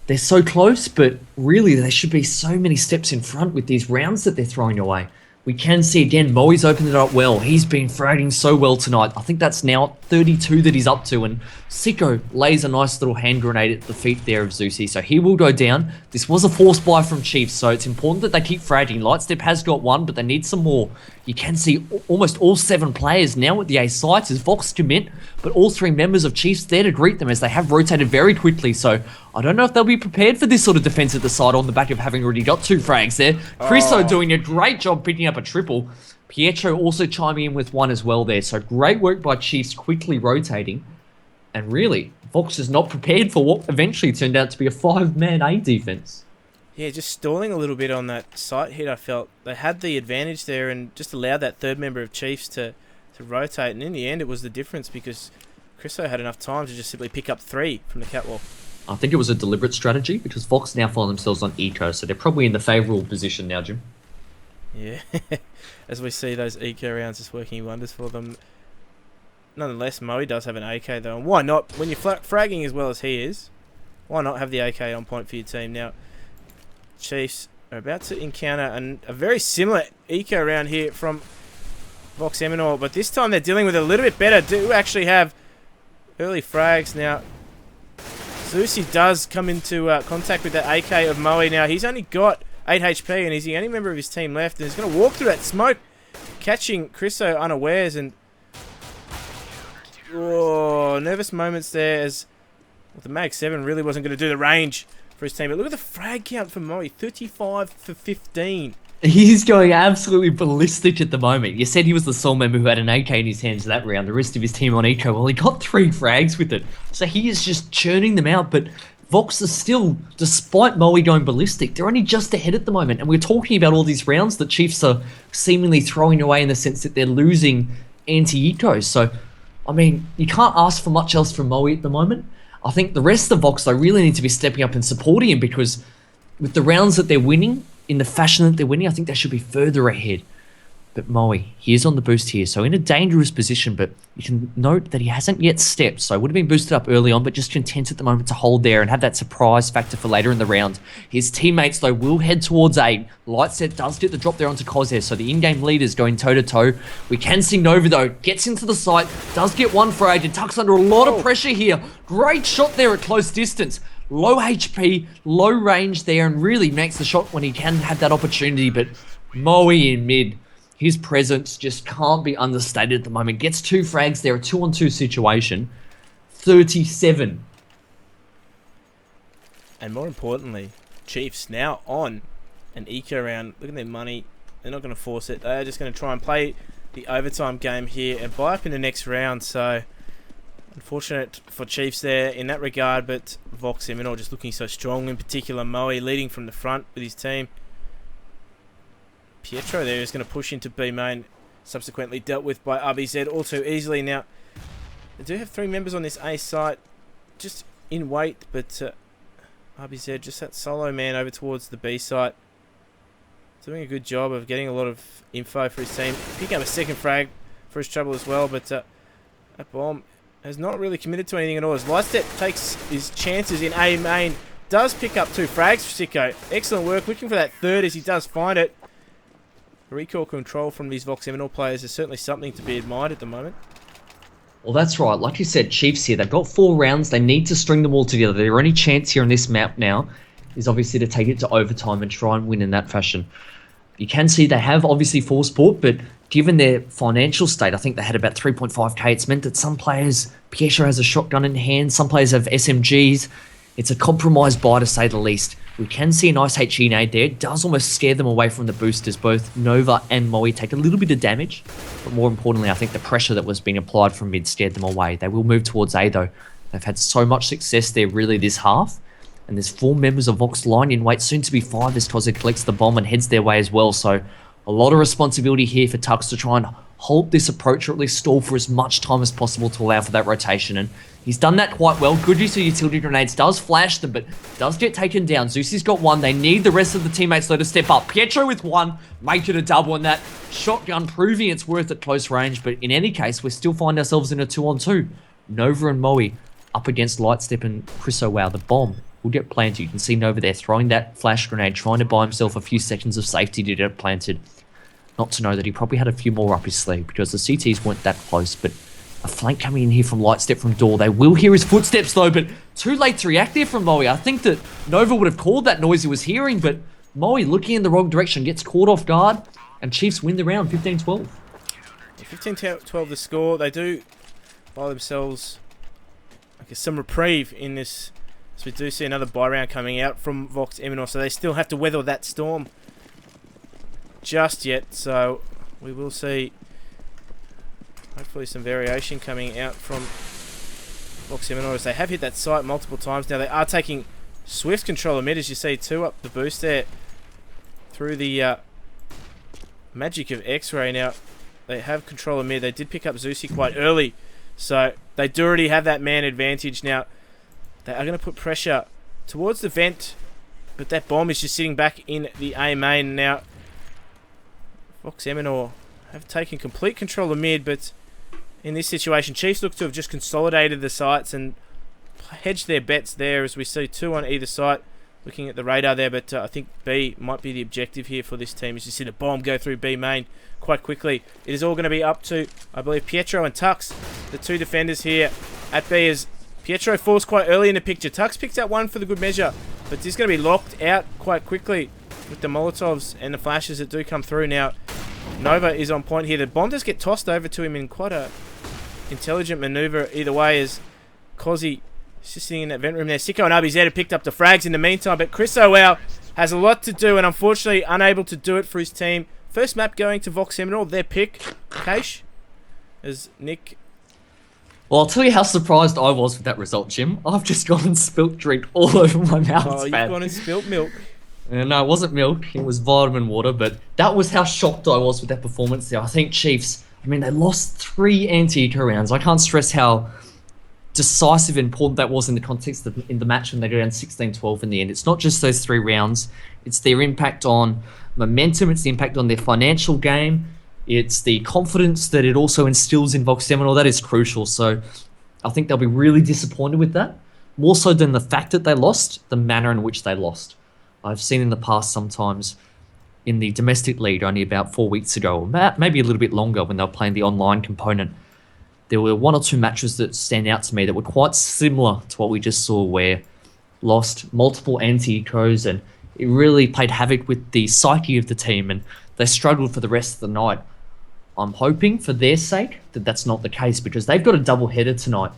they're so close, but really they should be so many steps in front with these rounds that they're throwing away. We can see again, Moe's opened it up well. He's been fragging so well tonight. I think that's now 32 that he's up to, and Sicko lays a nice little hand grenade at the feet there of Zusi, so he will go down. This was a forced buy from Chiefs, so it's important that they keep fragging. Lightstep has got 1, but they need some more. You can see almost all 7 players now at the A sites as Vox commit, but all 3 members of Chiefs there to greet them as they have rotated very quickly, so I don't know if they'll be prepared for this sort of defense at the side on the back of having already got 2 frags there. Chriso doing a great job picking up a triple. Pietro also chiming in with 1 as well there, so great work by Chiefs quickly rotating. And really, Vox is not prepared for what eventually turned out to be a 5-man A defense. Yeah, just stalling a little bit on that sight hit, I felt. They had the advantage there and just allowed that 3rd member of Chiefs to rotate. And in the end, it was the difference because Chriso had enough time to just simply pick up 3 from the catwalk. I think it was a deliberate strategy because Vox now find themselves on eco, so they're probably in the favourable position now, Jim. Yeah, as we see those eco rounds just working wonders for them. Nonetheless, Moe does have an AK though, and why not? When you're fragging as well as he is, why not have the AK on point for your team? Now, Chiefs are about to encounter a very similar eco round here from Vox Eminor, but this time they're dealing with it a little bit better. Do actually have early frags now. Zusi does come into contact with that AK of Moe. Now, he's only got 8 HP, and he's the only member of his team left, and he's going to walk through that smoke, catching Chriso unawares, and nervous moments there as the Mag 7 really wasn't going to do the range for his team. But look at the frag count for Moe, 35 for 15. He's going absolutely ballistic at the moment. You said he was the sole member who had an AK in his hands that round. The rest of his team on eco. Well, he got 3 frags with it. So he is just churning them out. But Vox is still, despite Moe going ballistic, they're only just ahead at the moment. And we're talking about all these rounds that Chiefs are seemingly throwing away in the sense that they're losing anti-eco. So, I mean, you can't ask for much else from Moe at the moment. I think the rest of Vox, though, really need to be stepping up and supporting him because with the rounds that they're winning, in the fashion that they're winning, I think they should be further ahead. But Moe, he is on the boost here, so in a dangerous position, but you can note that he hasn't yet stepped, so would have been boosted up early on, but just content at the moment to hold there and have that surprise factor for later in the round. His teammates, though, will head towards A. Lightset does get the drop there onto Cozzer, so the in-game leaders going toe-to-toe. We can see Nova, though, gets into the site, does get one frag, and tucks under a lot of pressure here. Great shot there at close distance. Low HP, low range there, and really makes the shot when he can have that opportunity, but Moe in mid. His presence just can't be understated at the moment. Gets 2 frags there, a 2-on-2 situation. 37. And more importantly, Chiefs now on an eco round. Look at their money. They're not going to force it. They're just going to try and play the overtime game here and buy up in the next round. So, unfortunate for Chiefs there in that regard, but Vox Eminor just looking so strong. In particular, Moe leading from the front with his team. Pietro there is going to push into B main, subsequently dealt with by RBZ all too easily. Now, they do have 3 members on this A site, just in wait, but RBZ, just that solo man over towards the B site, doing a good job of getting a lot of info for his team. Picking up a second frag for his trouble as well, but that bomb has not really committed to anything at all. As Lightstep takes his chances in A main, does pick up 2 frags for Sicko. Excellent work, looking for that third as he does find it. Recoil control from these Vox Eminor players is certainly something to be admired at the moment. Well, that's right. Like you said, Chiefs here, they've got 4 rounds. They need to string them all together. Their only chance here on this map now is obviously to take it to overtime and try and win in that fashion. You can see they have obviously full support, but given their financial state, I think they had about 3.5k. It's meant that some players, Pietro has a shotgun in hand, some players have SMGs. It's a compromised buy to say the least. We can see a nice HE nade there. It does almost scare them away from the boosters. Both Nova and Moe take a little bit of damage, but more importantly, I think the pressure that was being applied from mid scared them away. They will move towards A though. They've had so much success there really this half, and there's 4 members of Vox lying in wait, soon to be 5 as Cozzer collects the bomb and heads their way as well. So a lot of responsibility here for Tux to try and halt this approach, or at least stall for as much time as possible to allow for that rotation, and he's done that quite well. Good use of utility grenades, does flash them, but does get taken down. Zeus's got 1. They need the rest of the teammates though to step up. Pietro with 1, make it a double, and that shotgun proving its worth at close range. But in any case, we still find ourselves in a 2-on-2. Nova and Moe up against Lightstep and Chriso. Wow, the bomb will get planted. You can see Nova there throwing that flash grenade, trying to buy himself a few seconds of safety to get it planted. Not to know that he probably had a few more up his sleeve because the CTs weren't that close, but a flank coming in here from Lightstep from door. They will hear his footsteps though, but too late to react there from Moe. I think that Nova would have called that noise he was hearing, but Moe looking in the wrong direction, gets caught off guard, and Chiefs win the round 15-12. 15-12 the score. They do buy themselves, I guess, some reprieve in this. So we do see another buy round coming out from Vox Eminor, so they still have to weather that storm just yet. So we will see hopefully some variation coming out from Vox Eminor as they have hit that site multiple times now. They are taking swift control of mid, as you see, 2 up the boost there through the magic of X-Ray. Now they have control of mid. They did pick up Zusi quite early, so They do already have that man advantage. Now, they are going to put pressure towards the vent, but that bomb is just sitting back in the A main. Now, Vox Eminor have taken complete control of mid, but in this situation, Chiefs look to have just consolidated the sites and hedged their bets there, as we see 2 on either site. Looking at the radar there, but I think B might be the objective here for this team, is to see the bomb go through B main quite quickly. It is all going to be up to, I believe, Pietro and Tux, the 2 defenders here at B, as Pietro falls quite early in the picture. Tux picks out 1 for the good measure, but this is going to be locked out quite quickly with the Molotovs and the flashes that do come through. Now, Nova is on point here. The bomb does get tossed over to him in quite a intelligent maneuver either way, as Cozzy is just sitting in that vent room there. Sicko and Abizeta have picked up the frags in the meantime, but Chris Owell has a lot to do and unfortunately unable to do it for his team. First map going to Vox Eminor, their pick. Kaish, as Nick... Well, I'll tell you how surprised I was with that result, Jim. I've just gone and spilt drink all over my mouth. Oh, you've gone and spilt milk. No, it wasn't milk. It was vitamin water, but that was how shocked I was with that performance there. I think Chiefs, I mean, they lost 3 anti-eco rounds. I can't stress how decisive and important that was in the context of in the match when they go down 16-12 in the end. It's not just those 3 rounds. It's their impact on momentum. It's the impact on their financial game. It's the confidence that it also instills in Vox Eminor. That is crucial. So I think they'll be really disappointed with that. More so than the fact that they lost, the manner in which they lost. I've seen in the past sometimes in the domestic league only about 4 weeks ago, or maybe a little bit longer when they were playing the online component, there were 1 or 2 matches that stand out to me that were quite similar to what we just saw, where lost multiple anti-ecos and it really played havoc with the psyche of the team and they struggled for the rest of the night. I'm hoping for their sake that that's not the case, because they've got a double header tonight.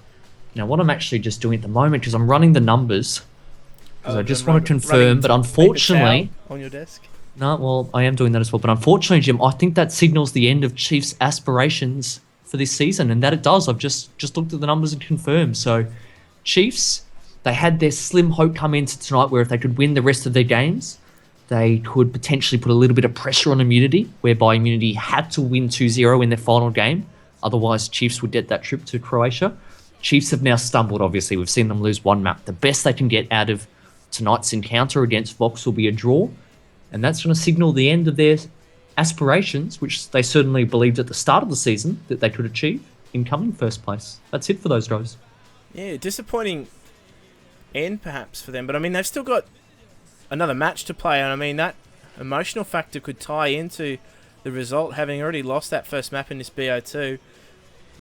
Now, what I'm actually just doing at the moment, because I'm running the numbers, because I just want to confirm, but unfortunately... On your desk? No, well, I am doing that as well, but unfortunately, Jim, I think that signals the end of Chiefs' aspirations for this season, and that it does. I've just looked at the numbers and confirmed. So, Chiefs, they had their slim hope come into tonight where if they could win the rest of their games, they could potentially put a little bit of pressure on Immunity, whereby Immunity had to win 2-0 in their final game. Otherwise, Chiefs would get that trip to Croatia. Chiefs have now stumbled, obviously. We've seen them lose 1 map. The best they can get out of tonight's encounter against Vox will be a draw, and that's going to signal the end of their aspirations, which they certainly believed at the start of the season that they could achieve in coming first place. That's it for those guys. Yeah, disappointing end perhaps for them, but I mean, they've still got another match to play, and I mean, that emotional factor could tie into the result, having already lost that first map in this BO2.